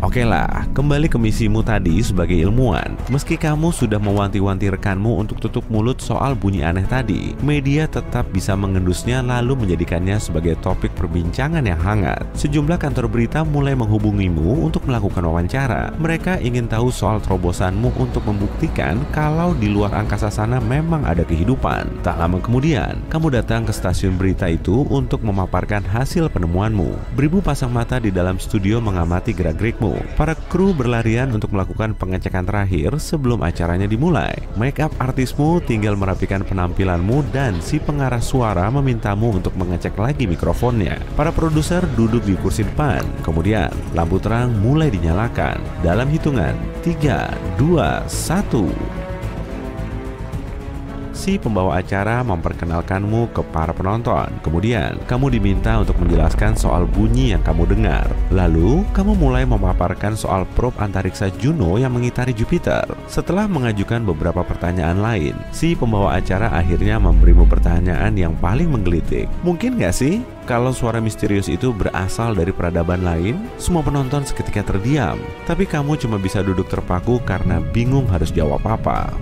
[SPEAKER 1] Oke lah, kembali ke misimu tadi sebagai ilmuwan. Meski kamu sudah mewanti-wanti rekanmu untuk tutup mulut soal bunyi aneh tadi, media tetap bisa mengendusnya lalu menjadikannya sebagai topik perbincangan yang hangat. Sejumlah kantor berita mulai menghubungimu untuk melakukan wawancara. Mereka ingin tahu soal terobosanmu untuk membuktikan kalau di luar angkasa sana memang ada kehidupan. Tak lama kemudian, kamu datang ke stasiun berita itu untuk memaparkan hasil penemuanmu. Beribu pasang mata di dalam studio mengamati gerak-gerikmu. Para kru berlarian untuk melakukan pengecekan terakhir sebelum acaranya dimulai. Make up artismu tinggal merapikan penampilanmu dan si pengarah suara memintamu untuk mengecek lagi mikrofonnya. Para produser duduk di kursi depan. Kemudian lampu terang mulai dinyalakan. Dalam hitungan 3, 2, 1. si pembawa acara memperkenalkanmu ke para penonton. Kemudian, kamu diminta untuk menjelaskan soal bunyi yang kamu dengar. Lalu, kamu mulai memaparkan soal probe antariksa Juno yang mengitari Jupiter. Setelah mengajukan beberapa pertanyaan lain, si pembawa acara akhirnya memberimu pertanyaan yang paling menggelitik. Mungkin nggak sih kalau suara misterius itu berasal dari peradaban lain? Semua penonton seketika terdiam, tapi kamu cuma bisa duduk terpaku karena bingung harus jawab apa.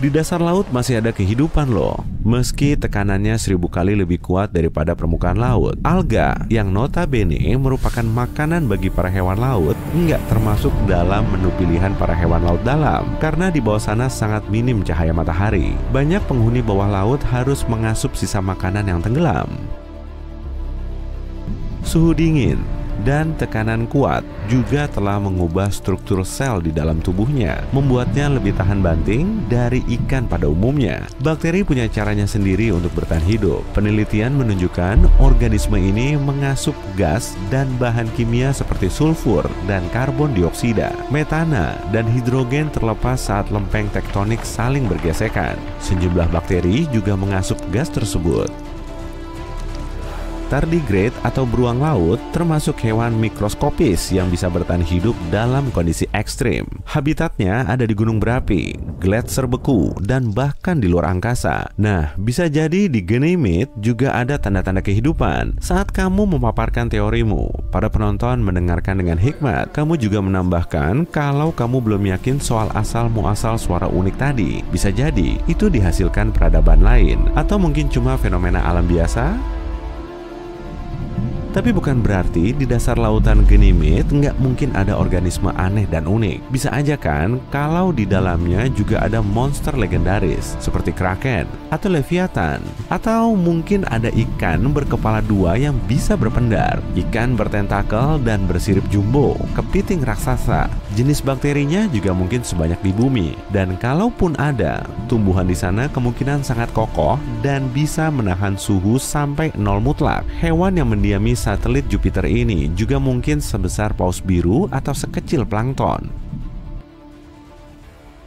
[SPEAKER 1] Di dasar laut masih ada kehidupan loh. Meski tekanannya 1000 kali lebih kuat daripada permukaan laut, alga yang notabene merupakan makanan bagi para hewan laut nggak termasuk dalam menu pilihan para hewan laut dalam, karena di bawah sana sangat minim cahaya matahari. Banyak penghuni bawah laut harus mengasup sisa makanan yang tenggelam. Suhu dingin dan tekanan kuat juga telah mengubah struktur sel di dalam tubuhnya, membuatnya lebih tahan banting dari ikan pada umumnya. Bakteri punya caranya sendiri untuk bertahan hidup. Penelitian menunjukkan organisme ini mengasup gas dan bahan kimia seperti sulfur dan karbon dioksida, metana, dan hidrogen terlepas saat lempeng tektonik saling bergesekan. Sejumlah bakteri juga mengasup gas tersebut. Tardigrade atau beruang laut termasuk hewan mikroskopis yang bisa bertahan hidup dalam kondisi ekstrim. Habitatnya ada di gunung berapi, gletser beku, dan bahkan di luar angkasa. Nah, bisa jadi di Ganymede juga ada tanda-tanda kehidupan. Saat kamu memaparkan teorimu, para penonton mendengarkan dengan hikmat. Kamu juga menambahkan kalau kamu belum yakin soal asal-muasal suara unik tadi. Bisa jadi itu dihasilkan peradaban lain, atau mungkin cuma fenomena alam biasa. Tapi bukan berarti di dasar lautan Ganymede nggak mungkin ada organisme aneh dan unik. Bisa aja kan kalau di dalamnya juga ada monster legendaris seperti Kraken atau Leviathan. Atau mungkin ada ikan berkepala dua yang bisa berpendar, ikan bertentakel dan bersirip jumbo, kepiting raksasa. Jenis bakterinya juga mungkin sebanyak di bumi. Dan kalaupun ada, tumbuhan di sana kemungkinan sangat kokoh dan bisa menahan suhu sampai 0 mutlak. Hewan yang mendiami satelit Jupiter ini juga mungkin sebesar paus biru atau sekecil plankton.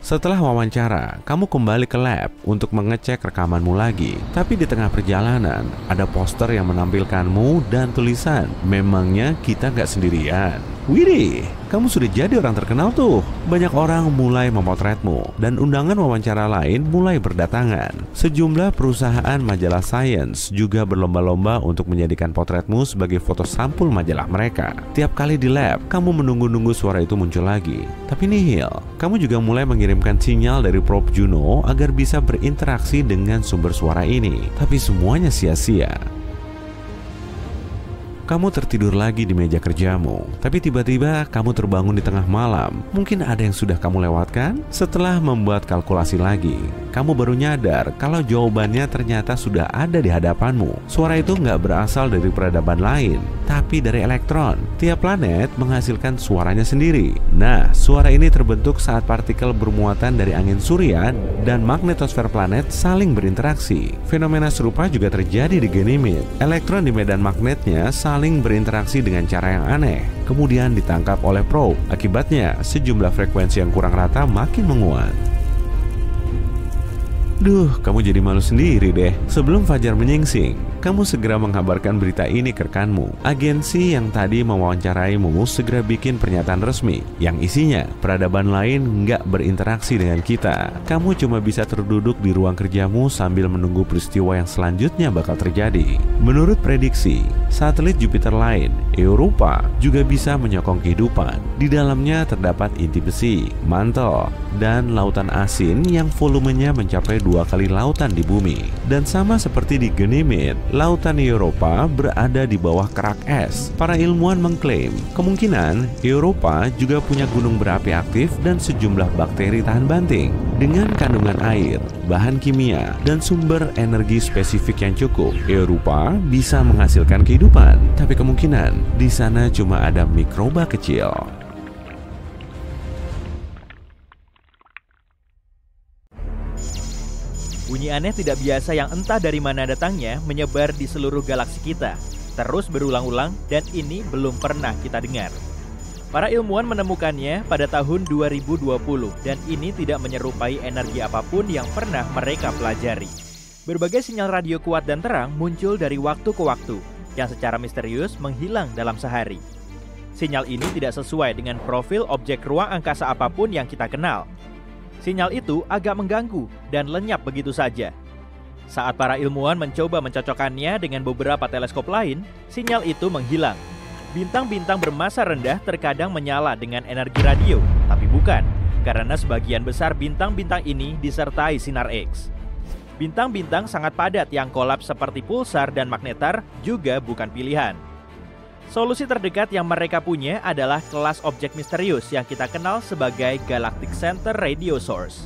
[SPEAKER 1] Setelah wawancara, kamu kembali ke lab untuk mengecek rekamanmu lagi. Tapi di tengah perjalanan, ada poster yang menampilkanmu dan tulisan, "Memangnya kita nggak sendirian." Widih, kamu sudah jadi orang terkenal tuh. Banyak orang mulai memotretmu dan undangan wawancara lain mulai berdatangan. Sejumlah perusahaan majalah Science juga berlomba-lomba untuk menjadikan potretmu sebagai foto sampul majalah mereka. Tiap kali di lab, kamu menunggu-nunggu suara itu muncul lagi. Tapi nihil, kamu juga mulai mengirimkan sinyal dari probe Juno agar bisa berinteraksi dengan sumber suara ini. Tapi semuanya sia-sia. Kamu tertidur lagi di meja kerjamu, tapi tiba-tiba kamu terbangun di tengah malam. Mungkin ada yang sudah kamu lewatkan? Setelah membuat kalkulasi lagi, kamu baru nyadar kalau jawabannya ternyata sudah ada di hadapanmu. Suara itu nggak berasal dari peradaban lain, tapi dari elektron. Tiap planet menghasilkan suaranya sendiri. Nah, suara ini terbentuk saat partikel bermuatan dari angin surya dan magnetosfer planet saling berinteraksi. Fenomena serupa juga terjadi di Ganymede. Elektron di medan magnetnya saling berinteraksi dengan cara yang aneh, kemudian ditangkap oleh probe. Akibatnya, sejumlah frekuensi yang kurang rata makin menguat. Duh, kamu jadi malu sendiri deh. Sebelum fajar menyingsing, kamu segera mengkabarkan berita ini ke rekanmu. Agensi yang tadi mewawancaraimu segera bikin pernyataan resmi yang isinya peradaban lain nggak berinteraksi dengan kita. Kamu cuma bisa terduduk di ruang kerjamu sambil menunggu peristiwa yang selanjutnya bakal terjadi. Menurut prediksi, satelit Jupiter lain, Europa, juga bisa menyokong kehidupan. Di dalamnya terdapat inti besi, mantel, dan lautan asin yang volumenya mencapai 2 kali lautan di bumi. Dan sama seperti di Ganymede, lautan Europa berada di bawah kerak es. Para ilmuwan mengklaim kemungkinan Europa juga punya gunung berapi aktif dan sejumlah bakteri tahan banting. Dengan kandungan air, bahan kimia, dan sumber energi spesifik yang cukup, Europa bisa menghasilkan kehidupan. Tapi kemungkinan di sana cuma ada mikroba kecil.
[SPEAKER 2] Bunyi aneh tidak biasa yang entah dari mana datangnya menyebar di seluruh galaksi kita. Terus berulang-ulang dan ini belum pernah kita dengar. Para ilmuwan menemukannya pada tahun 2020 dan ini tidak menyerupai energi apapun yang pernah mereka pelajari. Berbagai sinyal radio kuat dan terang muncul dari waktu ke waktu yang secara misterius menghilang dalam sehari. Sinyal ini tidak sesuai dengan profil objek ruang angkasa apapun yang kita kenal. Sinyal itu agak mengganggu dan lenyap begitu saja. Saat para ilmuwan mencoba mencocokkannya dengan beberapa teleskop lain, sinyal itu menghilang. Bintang-bintang bermassa rendah terkadang menyala dengan energi radio, tapi bukan, karena sebagian besar bintang-bintang ini disertai sinar X. Bintang-bintang sangat padat yang kolaps seperti pulsar dan magnetar juga bukan pilihan. Solusi terdekat yang mereka punya adalah kelas objek misterius yang kita kenal sebagai Galactic Center Radio Source.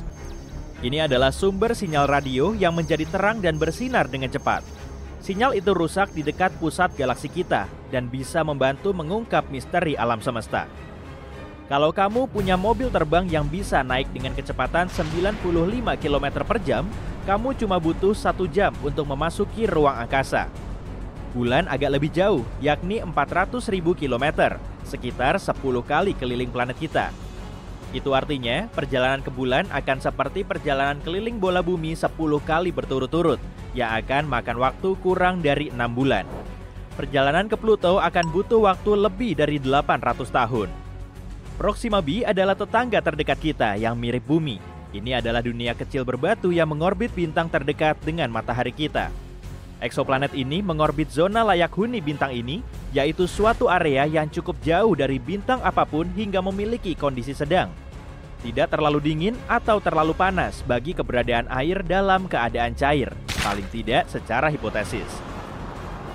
[SPEAKER 2] Ini adalah sumber sinyal radio yang menjadi terang dan bersinar dengan cepat. Sinyal itu rusak di dekat pusat galaksi kita dan bisa membantu mengungkap misteri alam semesta. Kalau kamu punya mobil terbang yang bisa naik dengan kecepatan 95 km per jam, kamu cuma butuh 1 jam untuk memasuki ruang angkasa. Bulan agak lebih jauh, yakni 400.000 km, sekitar 10 kali keliling planet kita. Itu artinya perjalanan ke bulan akan seperti perjalanan keliling bola bumi 10 kali berturut-turut, yang akan makan waktu kurang dari 6 bulan. Perjalanan ke Pluto akan butuh waktu lebih dari 800 tahun. Proxima b adalah tetangga terdekat kita yang mirip bumi. Ini adalah dunia kecil berbatu yang mengorbit bintang terdekat dengan matahari kita. Eksoplanet ini mengorbit zona layak huni bintang ini, yaitu suatu area yang cukup jauh dari bintang apapun hingga memiliki kondisi sedang. Tidak terlalu dingin atau terlalu panas bagi keberadaan air dalam keadaan cair, paling tidak secara hipotesis.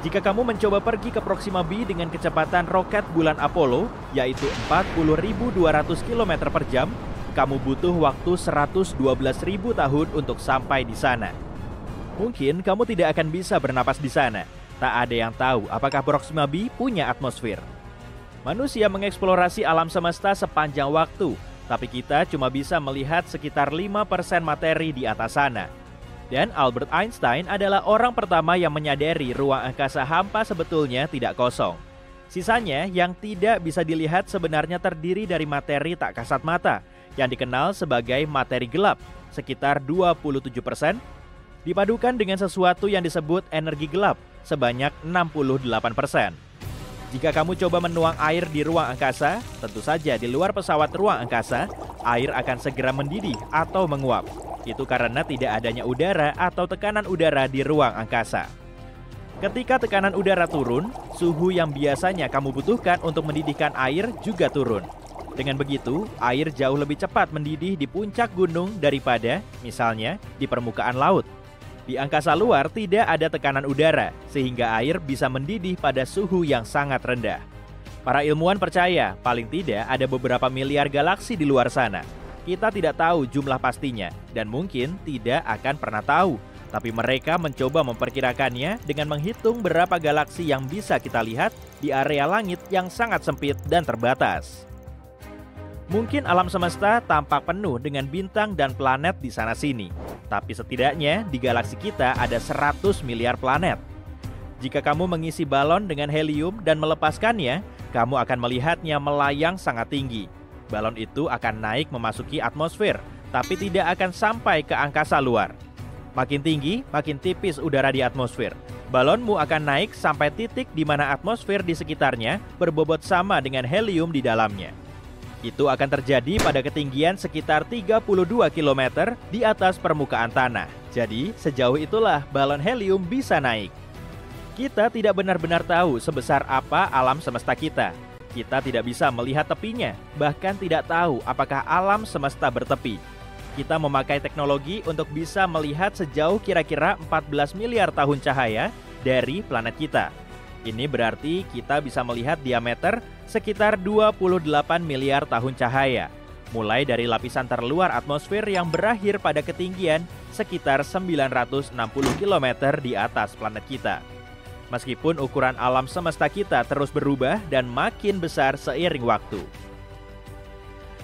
[SPEAKER 2] Jika kamu mencoba pergi ke Proxima b dengan kecepatan roket bulan Apollo, yaitu 40.200 km per jam, kamu butuh waktu 112.000 tahun untuk sampai di sana. Mungkin kamu tidak akan bisa bernapas di sana. Tak ada yang tahu apakah Proxima b punya atmosfer. Manusia mengeksplorasi alam semesta sepanjang waktu, tapi kita cuma bisa melihat sekitar 5% materi di atas sana. Dan Albert Einstein adalah orang pertama yang menyadari ruang angkasa hampa sebetulnya tidak kosong. Sisanya yang tidak bisa dilihat sebenarnya terdiri dari materi tak kasat mata, yang dikenal sebagai materi gelap, sekitar 27%, dipadukan dengan sesuatu yang disebut energi gelap sebanyak 68%. Jika kamu coba menuang air di ruang angkasa, tentu saja di luar pesawat ruang angkasa, air akan segera mendidih atau menguap. Itu karena tidak adanya udara atau tekanan udara di ruang angkasa. Ketika tekanan udara turun, suhu yang biasanya kamu butuhkan untuk mendidihkan air juga turun. Dengan begitu, air jauh lebih cepat mendidih di puncak gunung daripada, misalnya, di permukaan laut. Di angkasa luar tidak ada tekanan udara, sehingga air bisa mendidih pada suhu yang sangat rendah. Para ilmuwan percaya, paling tidak ada beberapa miliar galaksi di luar sana. Kita tidak tahu jumlah pastinya, dan mungkin tidak akan pernah tahu. Tapi mereka mencoba memperkirakannya dengan menghitung berapa galaksi yang bisa kita lihat di area langit yang sangat sempit dan terbatas. Mungkin alam semesta tampak penuh dengan bintang dan planet di sana-sini. Tapi setidaknya di galaksi kita ada 100 miliar planet. Jika kamu mengisi balon dengan helium dan melepaskannya, kamu akan melihatnya melayang sangat tinggi. Balon itu akan naik memasuki atmosfer, tapi tidak akan sampai ke angkasa luar. Makin tinggi, makin tipis udara di atmosfer. Balonmu akan naik sampai titik di mana atmosfer di sekitarnya berbobot sama dengan helium di dalamnya. Itu akan terjadi pada ketinggian sekitar 32 km di atas permukaan tanah. Jadi, sejauh itulah balon helium bisa naik. Kita tidak benar-benar tahu sebesar apa alam semesta kita. Kita tidak bisa melihat tepinya, bahkan tidak tahu apakah alam semesta bertepi. Kita memakai teknologi untuk bisa melihat sejauh kira-kira 14 miliar tahun cahaya dari planet kita. Ini berarti kita bisa melihat diameter sekitar 28 miliar tahun cahaya, mulai dari lapisan terluar atmosfer yang berakhir pada ketinggian sekitar 960 km di atas planet kita. Meskipun ukuran alam semesta kita terus berubah dan makin besar seiring waktu.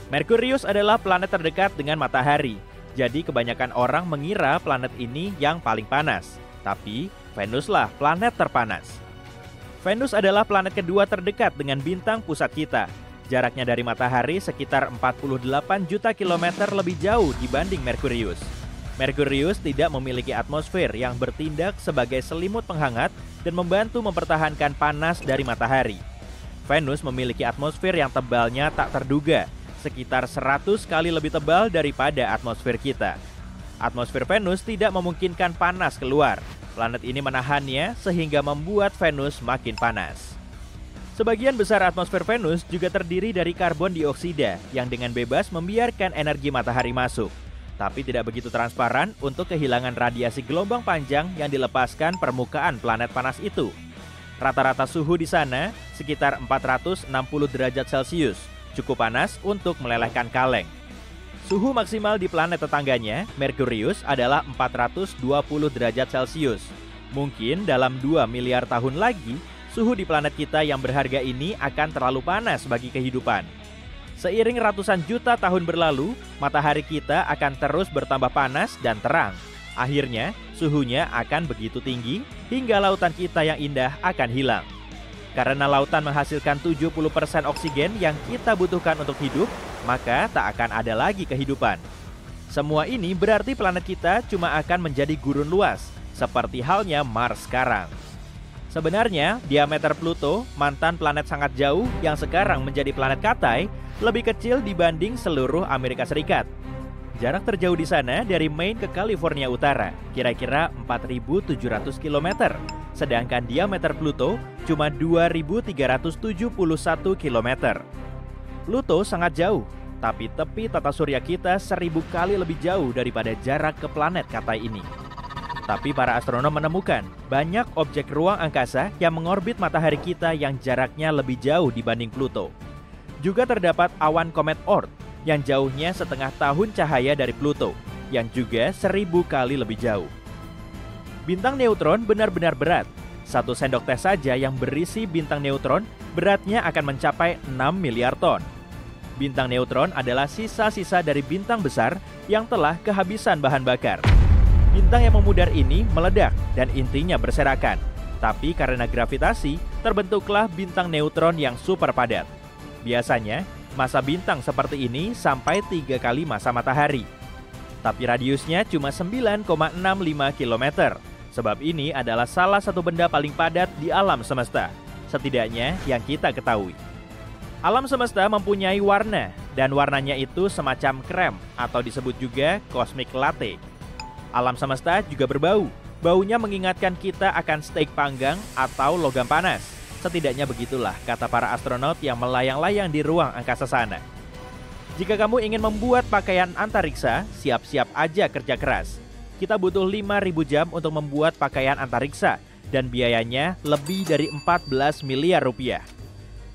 [SPEAKER 2] Merkurius adalah planet terdekat dengan matahari, jadi kebanyakan orang mengira planet ini yang paling panas. Tapi Venuslah planet terpanas. Venus adalah planet kedua terdekat dengan bintang pusat kita. Jaraknya dari matahari sekitar 48 juta kilometer lebih jauh dibanding Merkurius. Merkurius tidak memiliki atmosfer yang bertindak sebagai selimut penghangat dan membantu mempertahankan panas dari matahari. Venus memiliki atmosfer yang tebalnya tak terduga, sekitar 100 kali lebih tebal daripada atmosfer kita. Atmosfer Venus tidak memungkinkan panas keluar. Planet ini menahannya sehingga membuat Venus makin panas. Sebagian besar atmosfer Venus juga terdiri dari karbon dioksida yang dengan bebas membiarkan energi matahari masuk, tapi tidak begitu transparan untuk kehilangan radiasi gelombang panjang yang dilepaskan permukaan planet panas itu. Rata-rata suhu di sana sekitar 460 derajat Celcius, cukup panas untuk melelehkan kaleng. Suhu maksimal di planet tetangganya, Merkurius, adalah 420 derajat Celcius. Mungkin dalam 2 miliar tahun lagi, suhu di planet kita yang berharga ini akan terlalu panas bagi kehidupan. Seiring ratusan juta tahun berlalu, matahari kita akan terus bertambah panas dan terang. Akhirnya, suhunya akan begitu tinggi hingga lautan kita yang indah akan hilang. Karena lautan menghasilkan 70% oksigen yang kita butuhkan untuk hidup, maka tak akan ada lagi kehidupan. Semua ini berarti planet kita cuma akan menjadi gurun luas, seperti halnya Mars sekarang. Sebenarnya, diameter Pluto, mantan planet sangat jauh yang sekarang menjadi planet Katai, lebih kecil dibanding seluruh Amerika Serikat. Jarak terjauh di sana dari Maine ke California Utara, kira-kira 4.700 km. Sedangkan diameter Pluto cuma 2.371 km. Pluto sangat jauh, tapi tepi tata surya kita 1.000 kali lebih jauh daripada jarak ke planet Katai ini. Tapi para astronom menemukan banyak objek ruang angkasa yang mengorbit matahari kita yang jaraknya lebih jauh dibanding Pluto. Juga terdapat awan komet Oort yang jauhnya setengah tahun cahaya dari Pluto, yang juga 1.000 kali lebih jauh. Bintang neutron benar-benar berat. 1 sendok teh saja yang berisi bintang neutron beratnya akan mencapai 6 miliar ton. Bintang neutron adalah sisa-sisa dari bintang besar yang telah kehabisan bahan bakar. Bintang yang memudar ini meledak dan intinya berserakan. Tapi karena gravitasi, terbentuklah bintang neutron yang super padat. Biasanya, massa bintang seperti ini sampai 3 kali massa matahari. Tapi radiusnya cuma 9,65 km. Sebab ini adalah salah satu benda paling padat di alam semesta, setidaknya yang kita ketahui. Alam semesta mempunyai warna, dan warnanya itu semacam krem atau disebut juga cosmic latte. Alam semesta juga berbau. Baunya mengingatkan kita akan steak panggang atau logam panas. Setidaknya begitulah kata para astronot yang melayang-layang di ruang angkasa sana. Jika kamu ingin membuat pakaian antariksa, siap-siap aja kerja keras. Kita butuh 5.000 jam untuk membuat pakaian antariksa, dan biayanya lebih dari 14 miliar rupiah.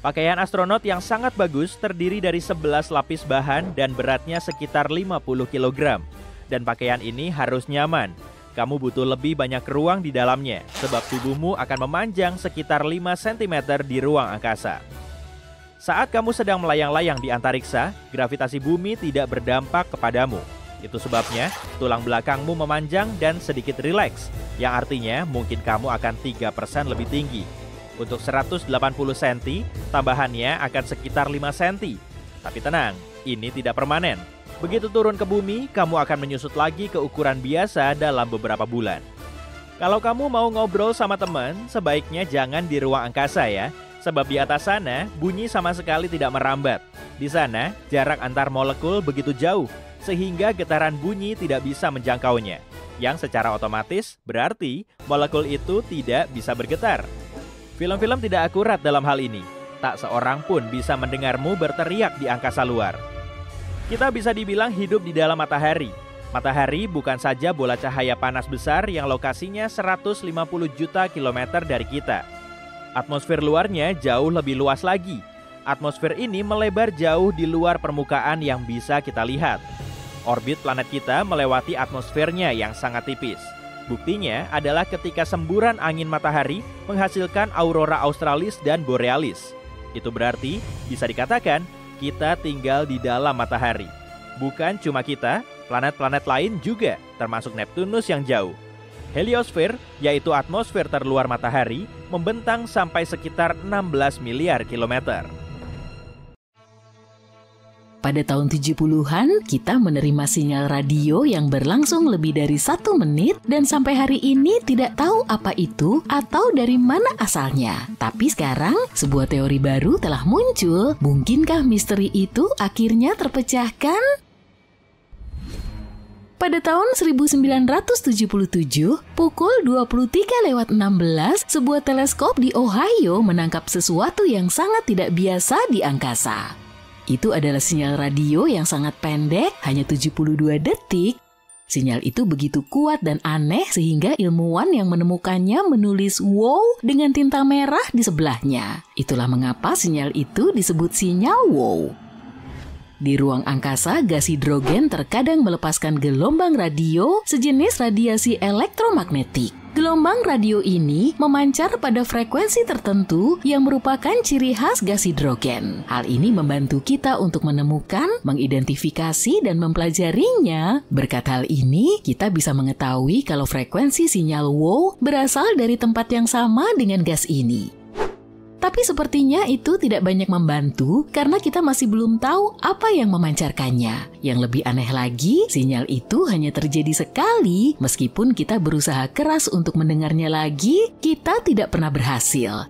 [SPEAKER 2] Pakaian astronot yang sangat bagus terdiri dari 11 lapis bahan dan beratnya sekitar 50 kg. Dan pakaian ini harus nyaman. Kamu butuh lebih banyak ruang di dalamnya, sebab tubuhmu akan memanjang sekitar 5 cm di ruang angkasa. Saat kamu sedang melayang-layang di antariksa, gravitasi bumi tidak berdampak kepadamu. Itu sebabnya tulang belakangmu memanjang dan sedikit rileks, yang artinya mungkin kamu akan 3% lebih tinggi. Untuk 180 cm, tambahannya akan sekitar 5 cm. Tapi tenang, ini tidak permanen. Begitu turun ke bumi, kamu akan menyusut lagi ke ukuran biasa dalam beberapa bulan. Kalau kamu mau ngobrol sama teman, sebaiknya jangan di ruang angkasa ya, sebab di atas sana bunyi sama sekali tidak merambat. Di sana, jarak antar molekul begitu jauh, sehingga getaran bunyi tidak bisa menjangkaunya. Yang secara otomatis berarti molekul itu tidak bisa bergetar. Film-film tidak akurat dalam hal ini. Tak seorang pun bisa mendengarmu berteriak di angkasa luar. Kita bisa dibilang hidup di dalam matahari. Matahari bukan saja bola cahaya panas besar yang lokasinya 150 juta kilometer dari kita. Atmosfer luarnya jauh lebih luas lagi. Atmosfer ini melebar jauh di luar permukaan yang bisa kita lihat. Orbit planet kita melewati atmosfernya yang sangat tipis. Buktinya adalah ketika semburan angin matahari menghasilkan aurora australis dan borealis. Itu berarti bisa dikatakan kita tinggal di dalam matahari. Bukan cuma kita, planet-planet lain juga, termasuk Neptunus yang jauh. Heliosfer, yaitu atmosfer terluar matahari, membentang sampai sekitar 16 miliar kilometer.
[SPEAKER 3] Pada tahun 70-an, kita menerima sinyal radio yang berlangsung lebih dari 1 menit dan sampai hari ini tidak tahu apa itu atau dari mana asalnya. Tapi sekarang, sebuah teori baru telah muncul. Mungkinkah misteri itu akhirnya terpecahkan? Pada tahun 1977, pukul 23:16, sebuah teleskop di Ohio menangkap sesuatu yang sangat tidak biasa di angkasa. Itu adalah sinyal radio yang sangat pendek, hanya 72 detik. Sinyal itu begitu kuat dan aneh sehingga ilmuwan yang menemukannya menulis "wow" dengan tinta merah di sebelahnya. Itulah mengapa sinyal itu disebut sinyal wow. Di ruang angkasa, gas hidrogen terkadang melepaskan gelombang radio sejenis radiasi elektromagnetik. Gelombang radio ini memancar pada frekuensi tertentu yang merupakan ciri khas gas hidrogen. Hal ini membantu kita untuk menemukan, mengidentifikasi, dan mempelajarinya. Berkat hal ini, kita bisa mengetahui kalau frekuensi sinyal wow berasal dari tempat yang sama dengan gas ini. Tapi sepertinya itu tidak banyak membantu karena kita masih belum tahu apa yang memancarkannya. Yang lebih aneh lagi, sinyal itu hanya terjadi sekali. Meskipun kita berusaha keras untuk mendengarnya lagi, kita tidak pernah berhasil.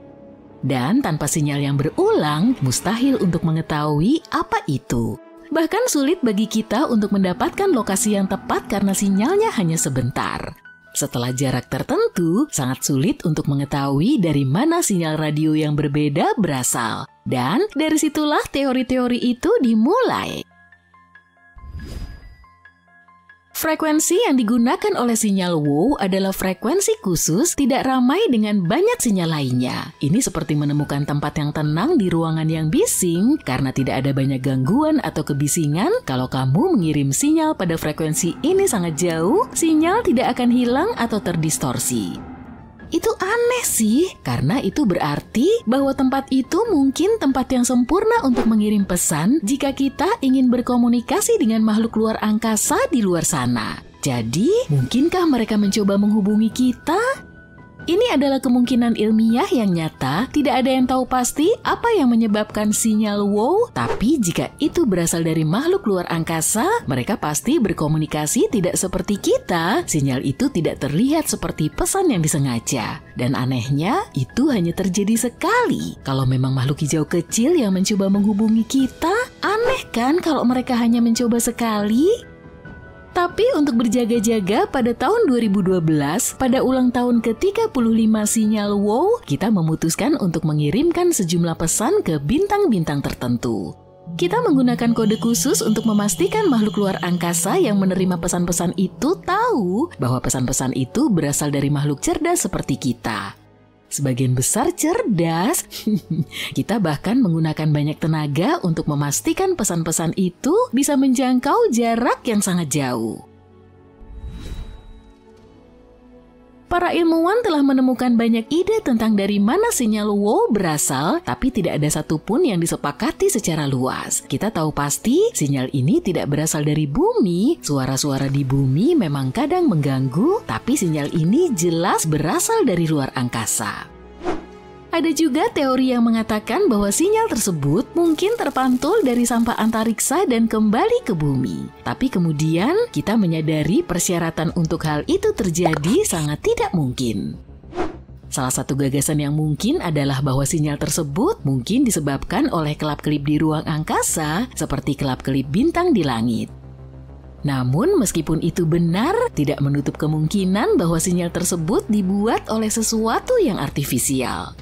[SPEAKER 3] Dan tanpa sinyal yang berulang, mustahil untuk mengetahui apa itu. Bahkan sulit bagi kita untuk mendapatkan lokasi yang tepat karena sinyalnya hanya sebentar. Setelah jarak tertentu, sangat sulit untuk mengetahui dari mana sinyal radio yang berbeda berasal. Dan dari situlah teori-teori itu dimulai. Frekuensi yang digunakan oleh sinyal wow adalah frekuensi khusus tidak ramai dengan banyak sinyal lainnya. Ini seperti menemukan tempat yang tenang di ruangan yang bising karena tidak ada banyak gangguan atau kebisingan. Kalau kamu mengirim sinyal pada frekuensi ini sangat jauh, sinyal tidak akan hilang atau terdistorsi. Itu aneh sih, karena itu berarti bahwa tempat itu mungkin tempat yang sempurna untuk mengirim pesan jika kita ingin berkomunikasi dengan makhluk luar angkasa di luar sana. Jadi, mungkinkah mereka mencoba menghubungi kita? Ini adalah kemungkinan ilmiah yang nyata, tidak ada yang tahu pasti apa yang menyebabkan sinyal wow, tapi jika itu berasal dari makhluk luar angkasa, mereka pasti berkomunikasi tidak seperti kita. Sinyal itu tidak terlihat seperti pesan yang disengaja. Dan anehnya, itu hanya terjadi sekali. Kalau memang makhluk hijau kecil yang mencoba menghubungi kita, aneh kan kalau mereka hanya mencoba sekali? Tapi untuk berjaga-jaga pada tahun 2012, pada ulang tahun ke-35 sinyal wow, kita memutuskan untuk mengirimkan sejumlah pesan ke bintang-bintang tertentu. Kita menggunakan kode khusus untuk memastikan makhluk luar angkasa yang menerima pesan-pesan itu tahu bahwa pesan-pesan itu berasal dari makhluk cerdas seperti kita. Sebagian besar cerdas, kita bahkan menggunakan banyak tenaga untuk memastikan pesan-pesan itu bisa menjangkau jarak yang sangat jauh. Para ilmuwan telah menemukan banyak ide tentang dari mana sinyal wow berasal, tapi tidak ada satupun yang disepakati secara luas. Kita tahu pasti sinyal ini tidak berasal dari bumi. Suara-suara di bumi memang kadang mengganggu, tapi sinyal ini jelas berasal dari luar angkasa. Ada juga teori yang mengatakan bahwa sinyal tersebut mungkin terpantul dari sampah antariksa dan kembali ke bumi. Tapi kemudian kita menyadari persyaratan untuk hal itu terjadi sangat tidak mungkin. Salah satu gagasan yang mungkin adalah bahwa sinyal tersebut mungkin disebabkan oleh kelap-kelip di ruang angkasa seperti kelap-kelip bintang di langit. Namun meskipun itu benar, tidak menutup kemungkinan bahwa sinyal tersebut dibuat oleh sesuatu yang artifisial.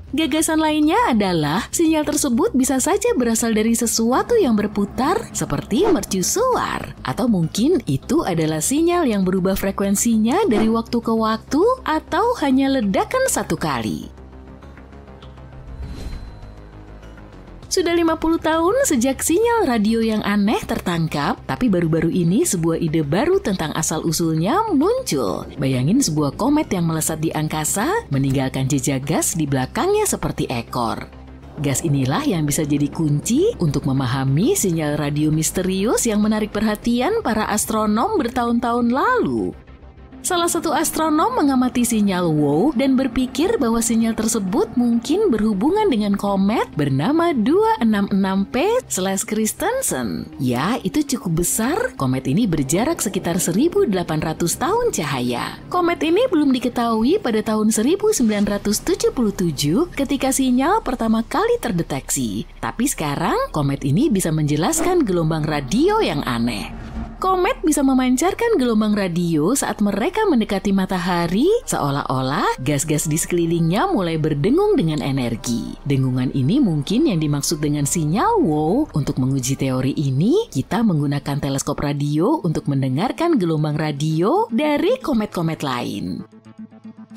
[SPEAKER 3] Gagasan lainnya adalah sinyal tersebut bisa saja berasal dari sesuatu yang berputar seperti mercusuar. Atau mungkin itu adalah sinyal yang berubah frekuensinya dari waktu ke waktu atau hanya ledakan satu kali. Sudah 50 tahun sejak sinyal radio yang aneh tertangkap, tapi baru-baru ini sebuah ide baru tentang asal-usulnya muncul. Bayangin sebuah komet yang melesat di angkasa, meninggalkan jejak gas di belakangnya seperti ekor. Gas inilah yang bisa jadi kunci untuk memahami sinyal radio misterius yang menarik perhatian para astronom bertahun-tahun lalu. Salah satu astronom mengamati sinyal WOW dan berpikir bahwa sinyal tersebut mungkin berhubungan dengan komet bernama 266P/Christensen. Ya, itu cukup besar. Komet ini berjarak sekitar 1.800 tahun cahaya. Komet ini belum diketahui pada tahun 1977 ketika sinyal pertama kali terdeteksi. Tapi sekarang, komet ini bisa menjelaskan gelombang radio yang aneh. Komet bisa memancarkan gelombang radio saat mereka mendekati matahari, seolah-olah gas-gas di sekelilingnya mulai berdengung dengan energi. Dengungan ini mungkin yang dimaksud dengan sinyal WOW. Untuk menguji teori ini, kita menggunakan teleskop radio untuk mendengarkan gelombang radio dari komet-komet lain.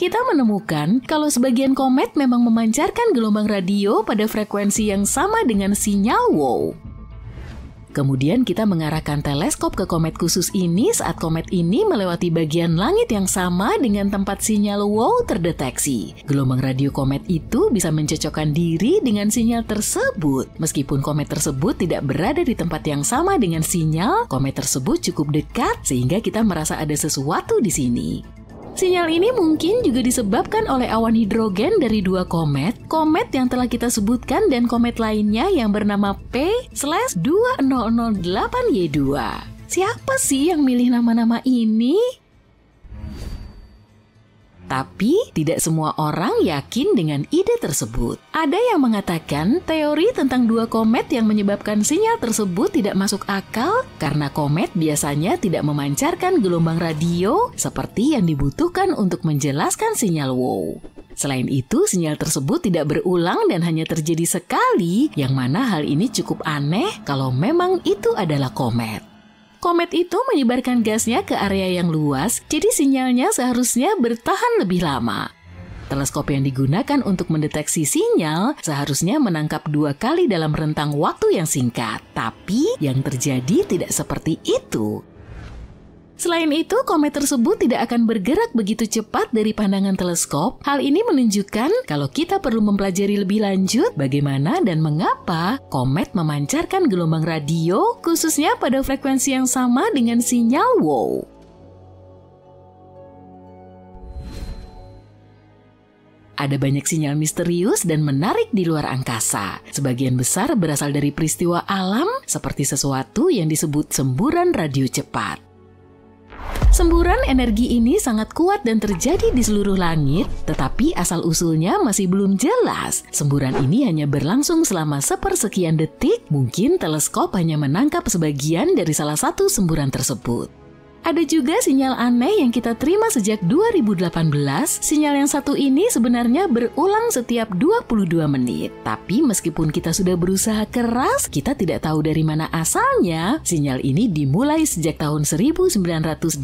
[SPEAKER 3] Kita menemukan kalau sebagian komet memang memancarkan gelombang radio pada frekuensi yang sama dengan sinyal WOW. Kemudian kita mengarahkan teleskop ke komet khusus ini saat komet ini melewati bagian langit yang sama dengan tempat sinyal WOW terdeteksi. Gelombang radio komet itu bisa mencocokkan diri dengan sinyal tersebut. Meskipun komet tersebut tidak berada di tempat yang sama dengan sinyal, komet tersebut cukup dekat sehingga kita merasa ada sesuatu di sini. Sinyal ini mungkin juga disebabkan oleh awan hidrogen dari dua komet yang telah kita sebutkan dan komet lainnya yang bernama P/2008Y2. Siapa sih yang milih nama-nama ini? Tapi tidak semua orang yakin dengan ide tersebut. Ada yang mengatakan teori tentang dua komet yang menyebabkan sinyal tersebut tidak masuk akal karena komet biasanya tidak memancarkan gelombang radio seperti yang dibutuhkan untuk menjelaskan sinyal WOW. Selain itu, sinyal tersebut tidak berulang dan hanya terjadi sekali, yang mana hal ini cukup aneh kalau memang itu adalah komet. Komet itu menyebarkan gasnya ke area yang luas, jadi sinyalnya seharusnya bertahan lebih lama. Teleskop yang digunakan untuk mendeteksi sinyal seharusnya menangkap 2 kali dalam rentang waktu yang singkat. Tapi yang terjadi tidak seperti itu. Selain itu, komet tersebut tidak akan bergerak begitu cepat dari pandangan teleskop. Hal ini menunjukkan kalau kita perlu mempelajari lebih lanjut bagaimana dan mengapa komet memancarkan gelombang radio, khususnya pada frekuensi yang sama dengan sinyal WOW. Ada banyak sinyal misterius dan menarik di luar angkasa. Sebagian besar berasal dari peristiwa alam, seperti sesuatu yang disebut semburan radio cepat. Semburan energi ini sangat kuat dan terjadi di seluruh langit, tetapi asal-usulnya masih belum jelas. Semburan ini hanya berlangsung selama sepersekian detik, mungkin teleskop hanya menangkap sebagian dari salah satu semburan tersebut. Ada juga sinyal aneh yang kita terima sejak 2018. Sinyal yang satu ini sebenarnya berulang setiap 22 menit. Tapi meskipun kita sudah berusaha keras, kita tidak tahu dari mana asalnya. Sinyal ini dimulai sejak tahun 1988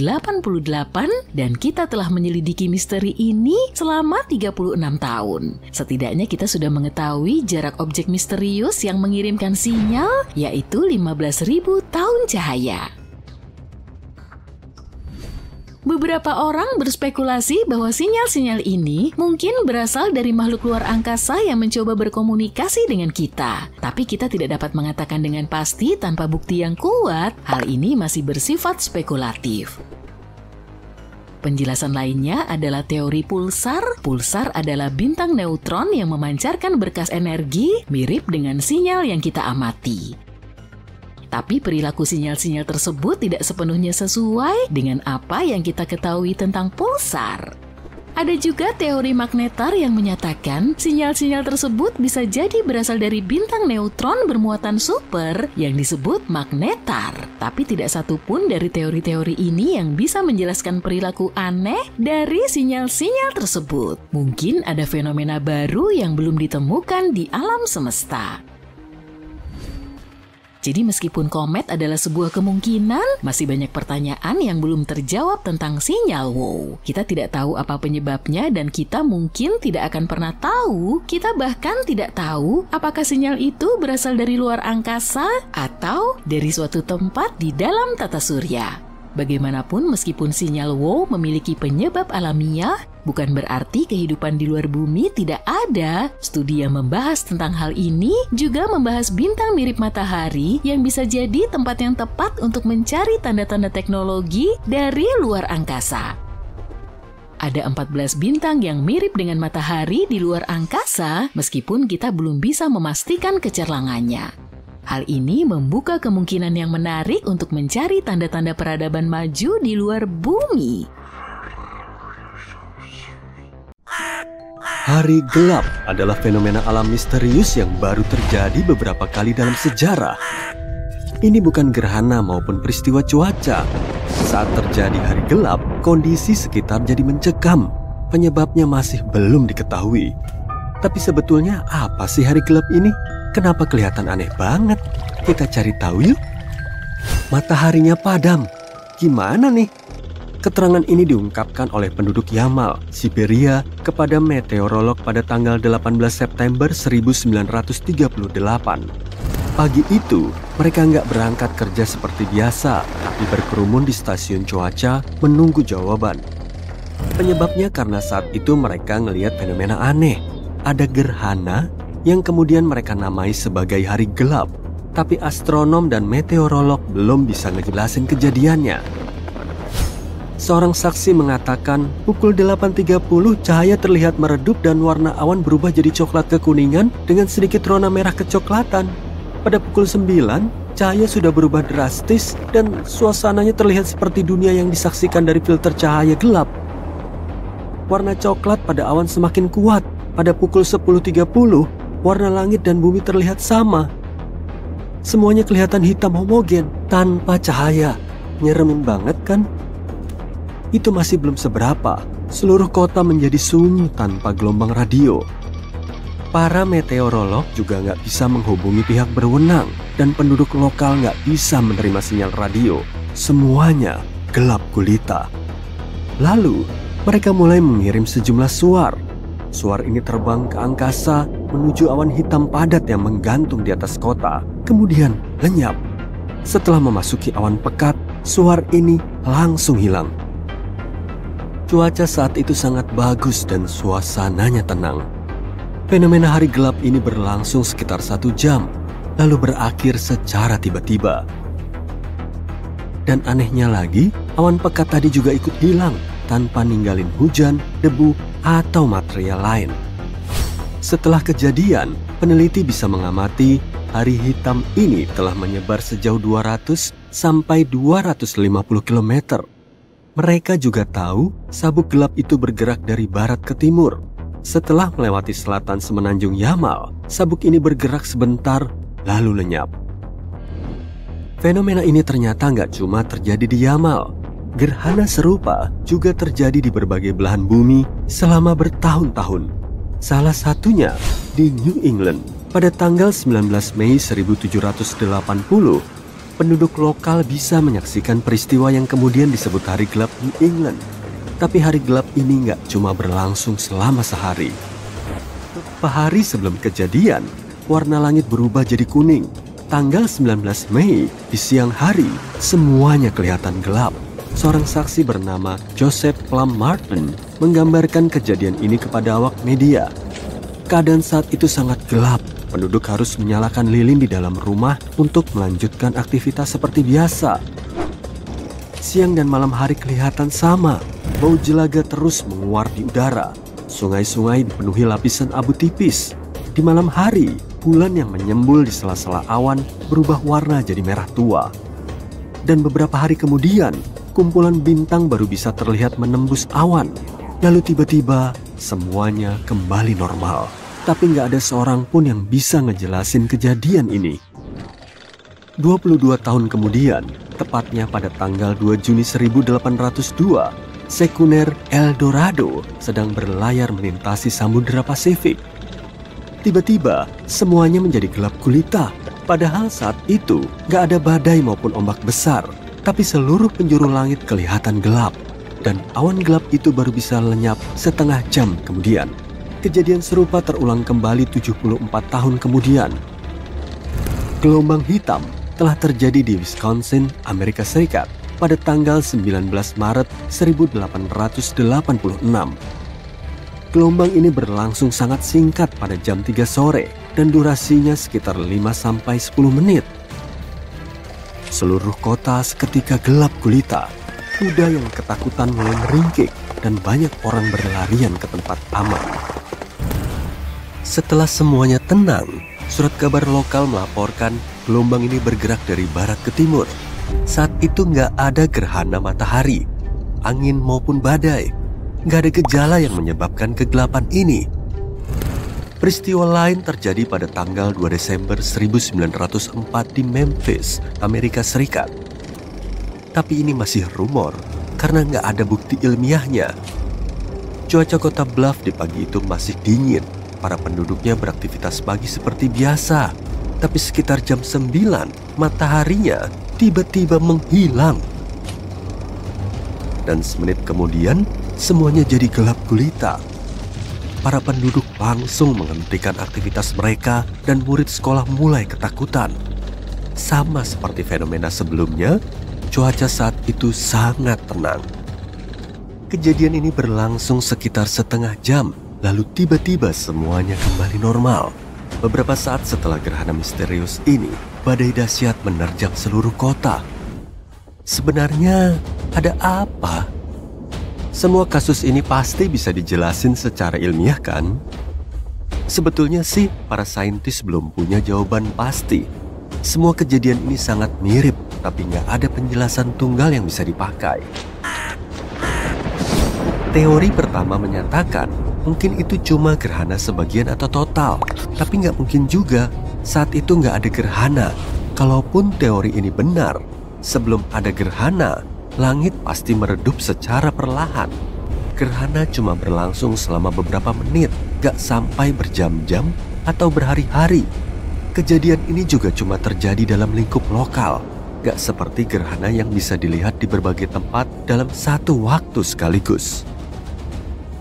[SPEAKER 3] dan kita telah menyelidiki misteri ini selama 36 tahun. Setidaknya kita sudah mengetahui jarak objek misterius yang mengirimkan sinyal, yaitu 15.000 tahun cahaya. Beberapa orang berspekulasi bahwa sinyal-sinyal ini mungkin berasal dari makhluk luar angkasa yang mencoba berkomunikasi dengan kita. Tapi kita tidak dapat mengatakan dengan pasti tanpa bukti yang kuat. Hal ini masih bersifat spekulatif. Penjelasan lainnya adalah teori pulsar. Pulsar adalah bintang neutron yang memancarkan berkas energi mirip dengan sinyal yang kita amati. Tapi perilaku sinyal-sinyal tersebut tidak sepenuhnya sesuai dengan apa yang kita ketahui tentang pulsar. Ada juga teori magnetar yang menyatakan sinyal-sinyal tersebut bisa jadi berasal dari bintang neutron bermuatan super yang disebut magnetar. Tapi tidak satu pun dari teori-teori ini yang bisa menjelaskan perilaku aneh dari sinyal-sinyal tersebut. Mungkin ada fenomena baru yang belum ditemukan di alam semesta. Jadi meskipun komet adalah sebuah kemungkinan, masih banyak pertanyaan yang belum terjawab tentang sinyal WOW. Kita tidak tahu apa penyebabnya dan kita mungkin tidak akan pernah tahu. Kita bahkan tidak tahu apakah sinyal itu berasal dari luar angkasa atau dari suatu tempat di dalam tata surya. Bagaimanapun, meskipun sinyal WOW memiliki penyebab alamiah, bukan berarti kehidupan di luar bumi tidak ada. Studi yang membahas tentang hal ini juga membahas bintang mirip matahari yang bisa jadi tempat yang tepat untuk mencari tanda-tanda teknologi dari luar angkasa. Ada 14 bintang yang mirip dengan matahari di luar angkasa meskipun kita belum bisa memastikan kecerlangannya. Hal ini membuka kemungkinan yang menarik untuk mencari tanda-tanda peradaban maju di luar bumi.
[SPEAKER 4] Hari gelap adalah fenomena alam misterius yang baru terjadi beberapa kali dalam sejarah. Ini bukan gerhana maupun peristiwa cuaca. Saat terjadi hari gelap, kondisi sekitar jadi mencekam. Penyebabnya masih belum diketahui. Tapi sebetulnya apa sih hari gelap ini? Kenapa kelihatan aneh banget? Kita cari tahu yuk. Mataharinya padam. Gimana nih? Keterangan ini diungkapkan oleh penduduk Yamal, Siberia, kepada meteorolog pada tanggal 18 September 1938. Pagi itu, mereka nggak berangkat kerja seperti biasa, tapi berkerumun di stasiun cuaca menunggu jawaban. Penyebabnya karena saat itu mereka ngelihat fenomena aneh. Ada gerhana yang kemudian mereka namai sebagai hari gelap. Tapi astronom dan meteorolog belum bisa ngejelasin kejadiannya. Seorang saksi mengatakan pukul 8.30 cahaya terlihat meredup dan warna awan berubah jadi coklat kekuningan dengan sedikit rona merah kecoklatan. Pada pukul 9, cahaya sudah berubah drastis dan suasananya terlihat seperti dunia yang disaksikan dari filter cahaya gelap. Warna coklat pada awan semakin kuat. Pada pukul 10.30, warna langit dan bumi terlihat sama. Semuanya kelihatan hitam homogen, tanpa cahaya. Nyeremin banget kan? Itu masih belum seberapa. Seluruh kota menjadi sunyi tanpa gelombang radio. Para meteorolog juga nggak bisa menghubungi pihak berwenang dan penduduk lokal nggak bisa menerima sinyal radio. Semuanya gelap gulita. Lalu, mereka mulai mengirim sejumlah suar. Suar ini terbang ke angkasa menuju awan hitam padat yang menggantung di atas kota. Kemudian lenyap. Setelah memasuki awan pekat, suar ini langsung hilang. Cuaca saat itu sangat bagus dan suasananya tenang. Fenomena hari gelap ini berlangsung sekitar 1 jam, lalu berakhir secara tiba-tiba. Dan anehnya lagi, awan pekat tadi juga ikut hilang tanpa ninggalin hujan, debu, atau material lain. Setelah kejadian, peneliti bisa mengamati hari hitam ini telah menyebar sejauh 200 sampai 250 km. Mereka juga tahu sabuk gelap itu bergerak dari barat ke timur. Setelah melewati selatan semenanjung Yamal, sabuk ini bergerak sebentar lalu lenyap. Fenomena ini ternyata nggak cuma terjadi di Yamal. Gerhana serupa juga terjadi di berbagai belahan bumi selama bertahun-tahun. Salah satunya di New England pada tanggal 19 Mei 1780. Penduduk lokal bisa menyaksikan peristiwa yang kemudian disebut Hari Gelap New England. Tapi hari gelap ini nggak cuma berlangsung selama sehari. Beberapa hari sebelum kejadian, warna langit berubah jadi kuning. Tanggal 19 Mei, di siang hari, semuanya kelihatan gelap. Seorang saksi bernama Joseph Plum Martin menggambarkan kejadian ini kepada awak media. Keadaan saat itu sangat gelap. Penduduk harus menyalakan lilin di dalam rumah untuk melanjutkan aktivitas seperti biasa. Siang dan malam hari kelihatan sama. Bau jelaga terus menguar di udara. Sungai-sungai dipenuhi lapisan abu tipis. Di malam hari, bulan yang menyembul di sela-sela awan berubah warna jadi merah tua. Dan beberapa hari kemudian, kumpulan bintang baru bisa terlihat menembus awan. Lalu tiba-tiba, semuanya kembali normal. Tapi nggak ada seorang pun yang bisa ngejelasin kejadian ini. 22 tahun kemudian, tepatnya pada tanggal 2 Juni 1802, sekuner El Dorado sedang berlayar melintasi Samudra Pasifik. Tiba-tiba, semuanya menjadi gelap gulita. Padahal saat itu, gak ada badai maupun ombak besar. Tapi seluruh penjuru langit kelihatan gelap. Dan awan gelap itu baru bisa lenyap setengah jam kemudian. Kejadian serupa terulang kembali 74 tahun kemudian. Gelombang hitam telah terjadi di Wisconsin, Amerika Serikat pada tanggal 19 Maret 1886. Gelombang ini berlangsung sangat singkat pada jam 3 sore dan durasinya sekitar 5-10 menit. Seluruh kota seketika gelap gulita. Kuda yang ketakutan mulai meringkik dan banyak orang berlarian ke tempat aman. Setelah semuanya tenang, surat kabar lokal melaporkan gelombang ini bergerak dari barat ke timur. Saat itu nggak ada gerhana matahari, angin maupun badai. Nggak ada gejala yang menyebabkan kegelapan ini. Peristiwa lain terjadi pada tanggal 2 Desember 1904 di Memphis, Amerika Serikat. Tapi ini masih rumor karena nggak ada bukti ilmiahnya. Cuaca kota Bluff di pagi itu masih dingin. Para penduduknya beraktivitas pagi seperti biasa. Tapi sekitar jam 9, mataharinya tiba-tiba menghilang. Dan semenit kemudian, semuanya jadi gelap gulita. Para penduduk langsung menghentikan aktivitas mereka dan murid sekolah mulai ketakutan. Sama seperti fenomena sebelumnya, cuaca saat itu sangat tenang. Kejadian ini berlangsung sekitar setengah jam, lalu tiba-tiba semuanya kembali normal. Beberapa saat setelah gerhana misterius ini, badai dahsyat menerjang seluruh kota. Sebenarnya ada apa? Semua kasus ini pasti bisa dijelasin secara ilmiah kan? Sebetulnya sih para saintis belum punya jawaban pasti. Semua kejadian ini sangat mirip, tapi nggak ada penjelasan tunggal yang bisa dipakai. Teori pertama menyatakan mungkin itu cuma gerhana sebagian atau total, tapi nggak mungkin juga saat itu nggak ada gerhana. Kalaupun teori ini benar, sebelum ada gerhana, langit pasti meredup secara perlahan. Gerhana cuma berlangsung selama beberapa menit, gak sampai berjam-jam atau berhari-hari. Kejadian ini juga cuma terjadi dalam lingkup lokal, gak seperti gerhana yang bisa dilihat di berbagai tempat dalam satu waktu sekaligus.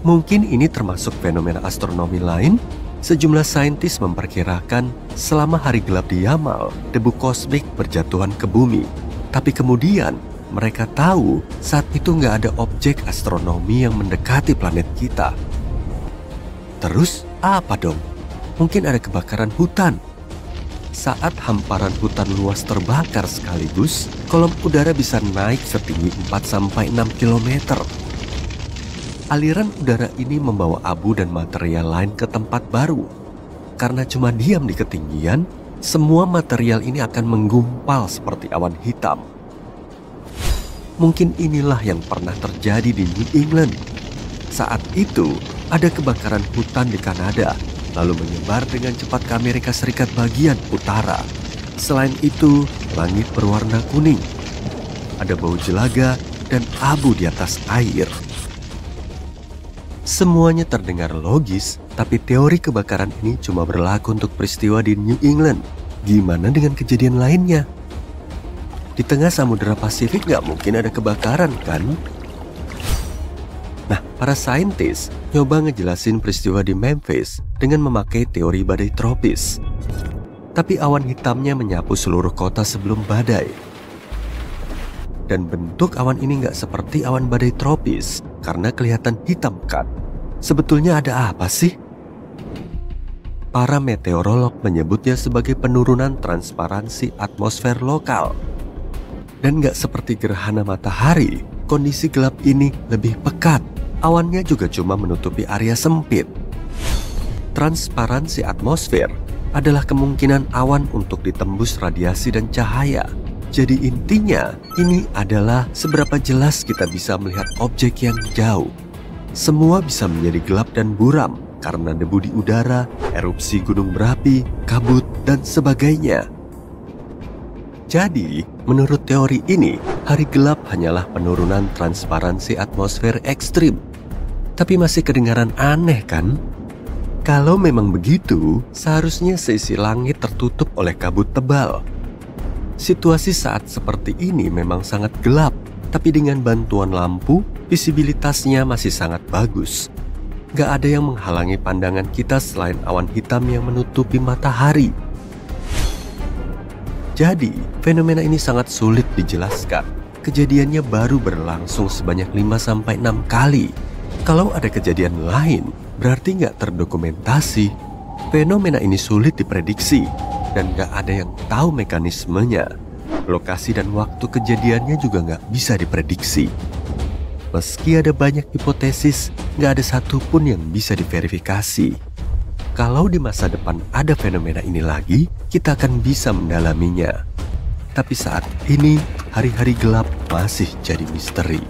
[SPEAKER 4] Mungkin ini termasuk fenomena astronomi lain. Sejumlah saintis memperkirakan selama hari gelap di Yamal, debu kosmik berjatuhan ke bumi. Tapi kemudian mereka tahu saat itu nggak ada objek astronomi yang mendekati planet kita. Terus apa dong? Mungkin ada kebakaran hutan. Saat hamparan hutan luas terbakar sekaligus, kolom udara bisa naik setinggi 4-6 km. Aliran udara ini membawa abu dan material lain ke tempat baru. Karena cuma diam di ketinggian, semua material ini akan menggumpal seperti awan hitam. Mungkin inilah yang pernah terjadi di New England. Saat itu, ada kebakaran hutan di Kanada, lalu menyebar dengan cepat ke Amerika Serikat bagian utara. Selain itu, langit berwarna kuning. Ada bau jelaga dan abu di atas air. Semuanya terdengar logis, tapi teori kebakaran ini cuma berlaku untuk peristiwa di New England. Gimana dengan kejadian lainnya? Di tengah Samudra Pasifik nggak mungkin ada kebakaran, kan? Nah, para saintis nyoba ngejelasin peristiwa di Memphis dengan memakai teori badai tropis. Tapi awan hitamnya menyapu seluruh kota sebelum badai. Dan bentuk awan ini nggak seperti awan badai tropis karena kelihatan hitam kan? Sebetulnya ada apa sih? Para meteorolog menyebutnya sebagai penurunan transparansi atmosfer lokal. Dan gak seperti gerhana matahari, kondisi gelap ini lebih pekat. Awannya juga cuma menutupi area sempit. Transparansi atmosfer adalah kemungkinan awan untuk ditembus radiasi dan cahaya. Jadi intinya, ini adalah seberapa jelas kita bisa melihat objek yang jauh. Semua bisa menjadi gelap dan buram karena debu di udara, erupsi gunung berapi, kabut, dan sebagainya. Jadi, menurut teori ini, hari gelap hanyalah penurunan transparansi atmosfer ekstrim. Tapi masih kedengaran aneh kan? Kalau memang begitu, seharusnya sisi langit tertutup oleh kabut tebal. Situasi saat seperti ini memang sangat gelap, tapi dengan bantuan lampu, visibilitasnya masih sangat bagus. Gak ada yang menghalangi pandangan kita selain awan hitam yang menutupi matahari. Jadi, fenomena ini sangat sulit dijelaskan. Kejadiannya baru berlangsung sebanyak 5-6 kali. Kalau ada kejadian lain, berarti nggak terdokumentasi. Fenomena ini sulit diprediksi, dan nggak ada yang tahu mekanismenya. Lokasi dan waktu kejadiannya juga nggak bisa diprediksi. Meski ada banyak hipotesis, nggak ada satupun yang bisa diverifikasi. Kalau di masa depan ada fenomena ini lagi, kita akan bisa mendalaminya. Tapi saat ini, hari-hari gelap masih jadi misteri.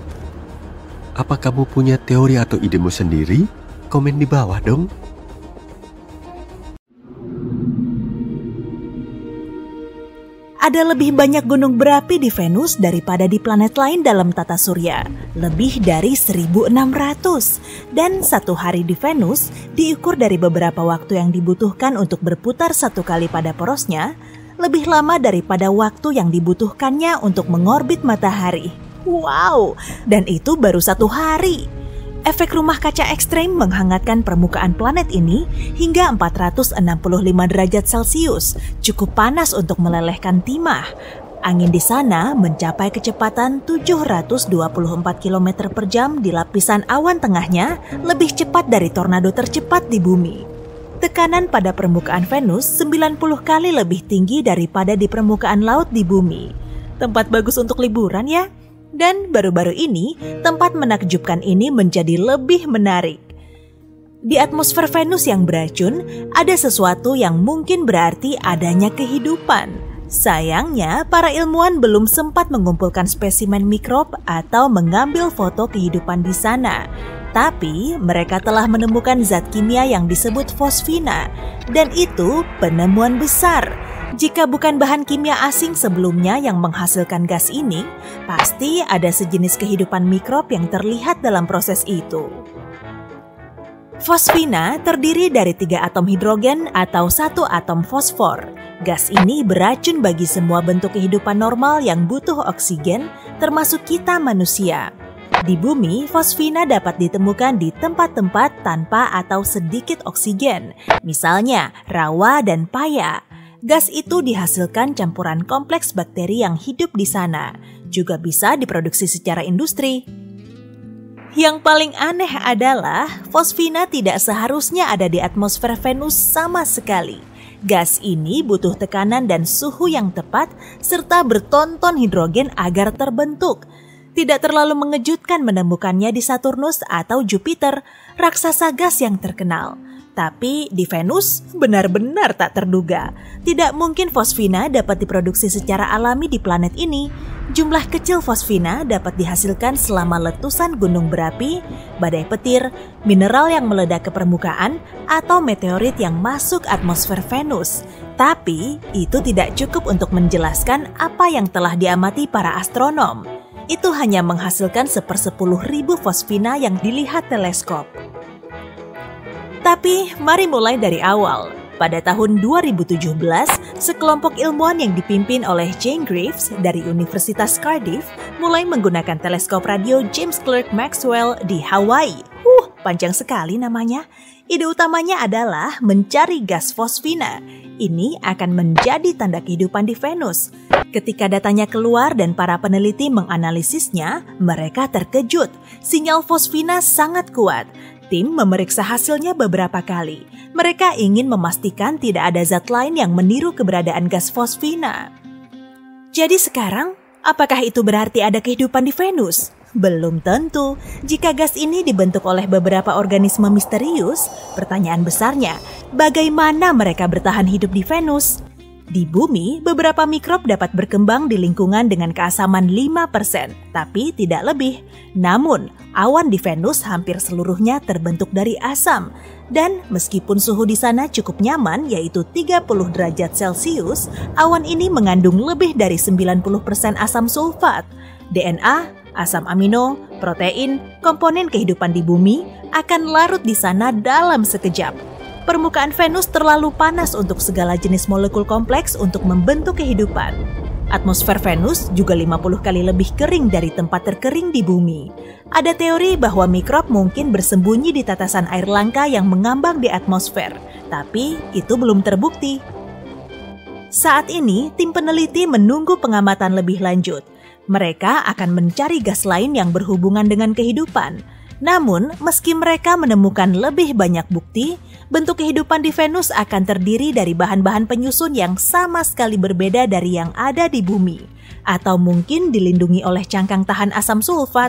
[SPEAKER 4] Apa kamu punya teori atau idemu sendiri? Komen di bawah dong.
[SPEAKER 5] Ada lebih banyak gunung berapi di Venus daripada di planet lain dalam tata surya. Lebih dari 1.600. Dan satu hari di Venus diukur dari beberapa waktu yang dibutuhkan untuk berputar satu kali pada porosnya, lebih lama daripada waktu yang dibutuhkannya untuk mengorbit matahari. Wow, dan itu baru satu hari. Efek rumah kaca ekstrem menghangatkan permukaan planet ini hingga 465 derajat Celcius, cukup panas untuk melelehkan timah. Angin di sana mencapai kecepatan 724 km per jam di lapisan awan tengahnya, lebih cepat dari tornado tercepat di bumi. Tekanan pada permukaan Venus 90 kali lebih tinggi daripada di permukaan laut di bumi. Tempat bagus untuk liburan ya? Dan baru-baru ini, tempat menakjubkan ini menjadi lebih menarik. Di atmosfer Venus yang beracun, ada sesuatu yang mungkin berarti adanya kehidupan. Sayangnya, para ilmuwan belum sempat mengumpulkan spesimen mikrob atau mengambil foto kehidupan di sana. Tapi, mereka telah menemukan zat kimia yang disebut fosfina, dan itu penemuan besar. Jika bukan bahan kimia asing sebelumnya yang menghasilkan gas ini, pasti ada sejenis kehidupan mikrob yang terlihat dalam proses itu. Fosfina terdiri dari 3 atom hidrogen atau 1 atom fosfor. Gas ini beracun bagi semua bentuk kehidupan normal yang butuh oksigen, termasuk kita manusia. Di bumi, fosfina dapat ditemukan di tempat-tempat tanpa atau sedikit oksigen, misalnya rawa dan paya. Gas itu dihasilkan campuran kompleks bakteri yang hidup di sana, juga bisa diproduksi secara industri. Yang paling aneh adalah fosfina tidak seharusnya ada di atmosfer Venus sama sekali. Gas ini butuh tekanan dan suhu yang tepat serta bertonton hidrogen agar terbentuk. Tidak terlalu mengejutkan menemukannya di Saturnus atau Jupiter, raksasa gas yang terkenal. Tapi di Venus benar-benar tak terduga. Tidak mungkin fosfina dapat diproduksi secara alami di planet ini. Jumlah kecil fosfina dapat dihasilkan selama letusan gunung berapi, badai petir, mineral yang meledak ke permukaan, atau meteorit yang masuk atmosfer Venus. Tapi itu tidak cukup untuk menjelaskan apa yang telah diamati para astronom. Itu hanya menghasilkan 1/10.000 fosfina yang dilihat teleskop. Tapi mari mulai dari awal. Pada tahun 2017, sekelompok ilmuwan yang dipimpin oleh Jane Greaves dari Universitas Cardiff mulai menggunakan teleskop radio James Clerk Maxwell di Hawaii. Panjang sekali namanya. Ide utamanya adalah mencari gas fosfina. Ini akan menjadi tanda kehidupan di Venus. Ketika datanya keluar dan para peneliti menganalisisnya, mereka terkejut. Sinyal fosfina sangat kuat. Tim memeriksa hasilnya beberapa kali. Mereka ingin memastikan tidak ada zat lain yang meniru keberadaan gas fosfina. Jadi sekarang, apakah itu berarti ada kehidupan di Venus? Belum tentu. Jika gas ini dibentuk oleh beberapa organisme misterius, pertanyaan besarnya, bagaimana mereka bertahan hidup di Venus? Di bumi, beberapa mikrob dapat berkembang di lingkungan dengan keasaman 5%, tapi tidak lebih. Namun, awan di Venus hampir seluruhnya terbentuk dari asam. Dan meskipun suhu di sana cukup nyaman, yaitu 30 derajat Celcius, awan ini mengandung lebih dari 90% asam sulfat. DNA, asam amino, protein, komponen kehidupan di bumi akan larut di sana dalam sekejap. Permukaan Venus terlalu panas untuk segala jenis molekul kompleks untuk membentuk kehidupan. Atmosfer Venus juga 50 kali lebih kering dari tempat terkering di bumi. Ada teori bahwa mikrob mungkin bersembunyi di tatasan air langka yang mengambang di atmosfer, tapi itu belum terbukti. Saat ini, tim peneliti menunggu pengamatan lebih lanjut. Mereka akan mencari gas lain yang berhubungan dengan kehidupan. Namun, meski mereka menemukan lebih banyak bukti, bentuk kehidupan di Venus akan terdiri dari bahan-bahan penyusun yang sama sekali berbeda dari yang ada di bumi. Atau mungkin dilindungi oleh cangkang tahan asam sulfat.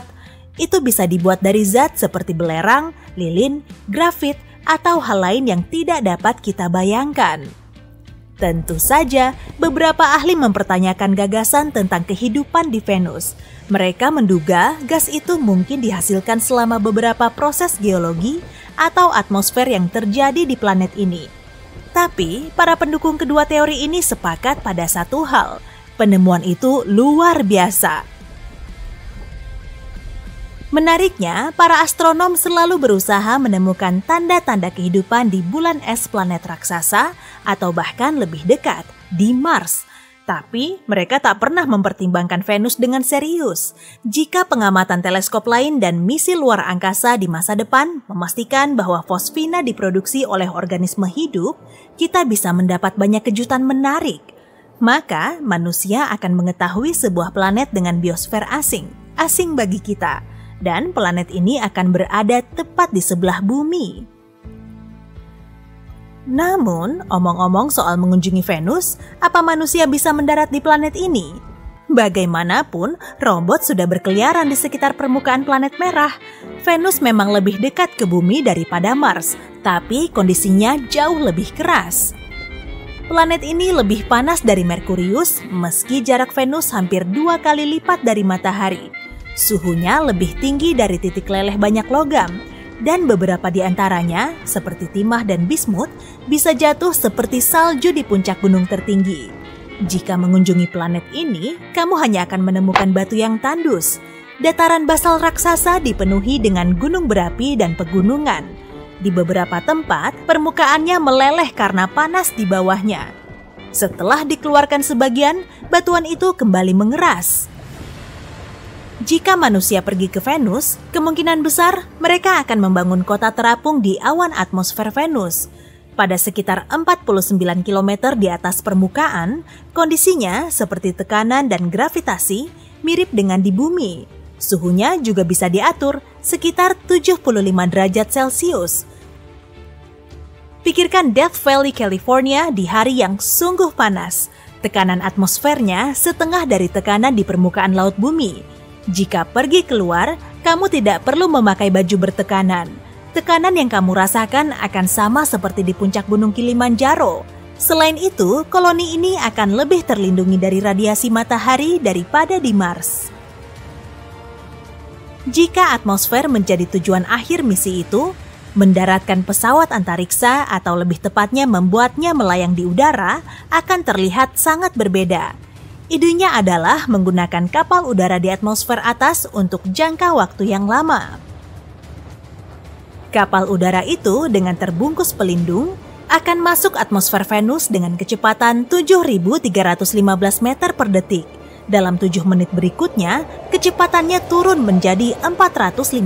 [SPEAKER 5] itu bisa dibuat dari zat seperti belerang, lilin, grafit, atau hal lain yang tidak dapat kita bayangkan. Tentu saja, beberapa ahli mempertanyakan gagasan tentang kehidupan di Venus. Mereka menduga gas itu mungkin dihasilkan selama beberapa proses geologi atau atmosfer yang terjadi di planet ini. Tapi, para pendukung kedua teori ini sepakat pada satu hal, penemuan itu luar biasa. Menariknya, para astronom selalu berusaha menemukan tanda-tanda kehidupan di bulan es planet raksasa atau bahkan lebih dekat, di Mars. Tapi, mereka tak pernah mempertimbangkan Venus dengan serius. Jika pengamatan teleskop lain dan misi luar angkasa di masa depan memastikan bahwa fosfina diproduksi oleh organisme hidup, kita bisa mendapat banyak kejutan menarik. Maka, manusia akan mengetahui sebuah planet dengan biosfer asing bagi kita. Dan planet ini akan berada tepat di sebelah bumi. Namun, omong-omong soal mengunjungi Venus, apa manusia bisa mendarat di planet ini? Bagaimanapun, robot sudah berkeliaran di sekitar permukaan planet merah. Venus memang lebih dekat ke bumi daripada Mars, tapi kondisinya jauh lebih keras. Planet ini lebih panas dari Merkurius, meski jarak Venus hampir 2 kali lipat dari matahari. Suhunya lebih tinggi dari titik leleh banyak logam, dan beberapa di antaranya, seperti timah dan bismut, bisa jatuh seperti salju di puncak gunung tertinggi. Jika mengunjungi planet ini, kamu hanya akan menemukan batu yang tandus. Dataran basal raksasa dipenuhi dengan gunung berapi dan pegunungan. Di beberapa tempat, permukaannya meleleh karena panas di bawahnya. Setelah dikeluarkan sebagian, batuan itu kembali mengeras. Jika manusia pergi ke Venus, kemungkinan besar mereka akan membangun kota terapung di awan atmosfer Venus. Pada sekitar 49 km di atas permukaan, kondisinya seperti tekanan dan gravitasi mirip dengan di bumi. Suhunya juga bisa diatur sekitar 75 derajat Celcius. Pikirkan Death Valley, California di hari yang sungguh panas. Tekanan atmosfernya setengah dari tekanan di permukaan laut bumi. Jika pergi keluar, kamu tidak perlu memakai baju bertekanan. Tekanan yang kamu rasakan akan sama seperti di puncak Gunung Kilimanjaro. Selain itu, koloni ini akan lebih terlindungi dari radiasi matahari daripada di Mars. Jika atmosfer menjadi tujuan akhir misi itu, mendaratkan pesawat antariksa atau lebih tepatnya membuatnya melayang di udara akan terlihat sangat berbeda. Idenya adalah menggunakan kapal udara di atmosfer atas untuk jangka waktu yang lama. Kapal udara itu dengan terbungkus pelindung akan masuk atmosfer Venus dengan kecepatan 7.315 meter per detik. Dalam 7 menit berikutnya, kecepatannya turun menjadi 457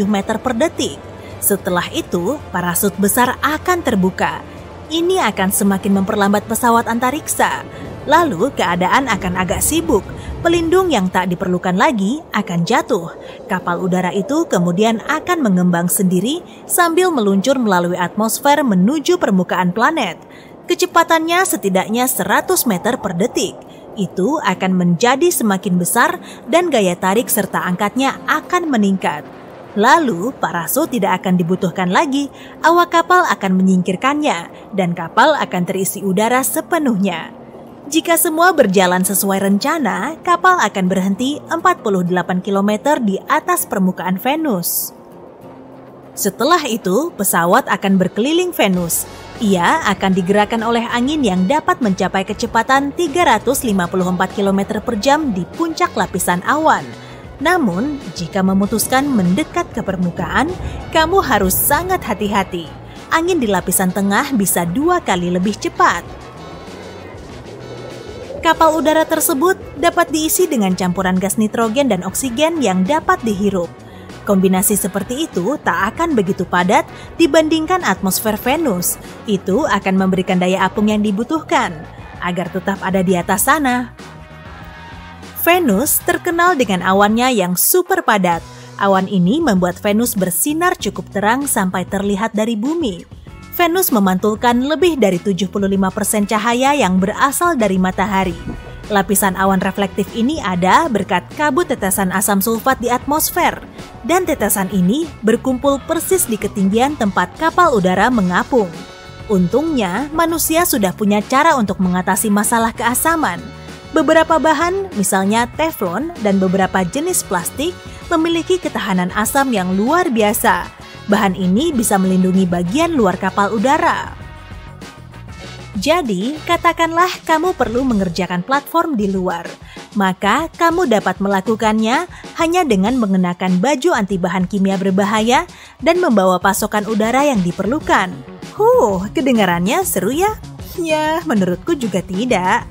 [SPEAKER 5] meter per detik. Setelah itu, parasut besar akan terbuka. Ini akan semakin memperlambat pesawat antariksa. Lalu keadaan akan agak sibuk, pelindung yang tak diperlukan lagi akan jatuh. Kapal udara itu kemudian akan mengembang sendiri sambil meluncur melalui atmosfer menuju permukaan planet. Kecepatannya setidaknya 100 meter per detik. Itu akan menjadi semakin besar dan gaya tarik serta angkatnya akan meningkat. Lalu, parasut tidak akan dibutuhkan lagi, awak kapal akan menyingkirkannya, dan kapal akan terisi udara sepenuhnya. Jika semua berjalan sesuai rencana, kapal akan berhenti 48 km di atas permukaan Venus. Setelah itu, pesawat akan berkeliling Venus. Ia akan digerakkan oleh angin yang dapat mencapai kecepatan 354 km per jam di puncak lapisan awan. Namun, jika memutuskan mendekat ke permukaan, kamu harus sangat hati-hati. Angin di lapisan tengah bisa 2 kali lebih cepat. Kapal udara tersebut dapat diisi dengan campuran gas nitrogen dan oksigen yang dapat dihirup. Kombinasi seperti itu tak akan begitu padat dibandingkan atmosfer Venus. Itu akan memberikan daya apung yang dibutuhkan agar tetap ada di atas sana. Venus terkenal dengan awannya yang super padat. Awan ini membuat Venus bersinar cukup terang sampai terlihat dari bumi. Venus memantulkan lebih dari 75% cahaya yang berasal dari matahari. Lapisan awan reflektif ini ada berkat kabut tetesan asam sulfat di atmosfer, dan tetesan ini berkumpul persis di ketinggian tempat kapal udara mengapung. Untungnya, manusia sudah punya cara untuk mengatasi masalah keasaman. Beberapa bahan, misalnya teflon dan beberapa jenis plastik, memiliki ketahanan asam yang luar biasa. Bahan ini bisa melindungi bagian luar kapal udara. Jadi, katakanlah kamu perlu mengerjakan platform di luar. Maka, kamu dapat melakukannya hanya dengan mengenakan baju anti bahan kimia berbahaya dan membawa pasokan udara yang diperlukan. Kedengarannya seru ya? Ya, menurutku juga tidak.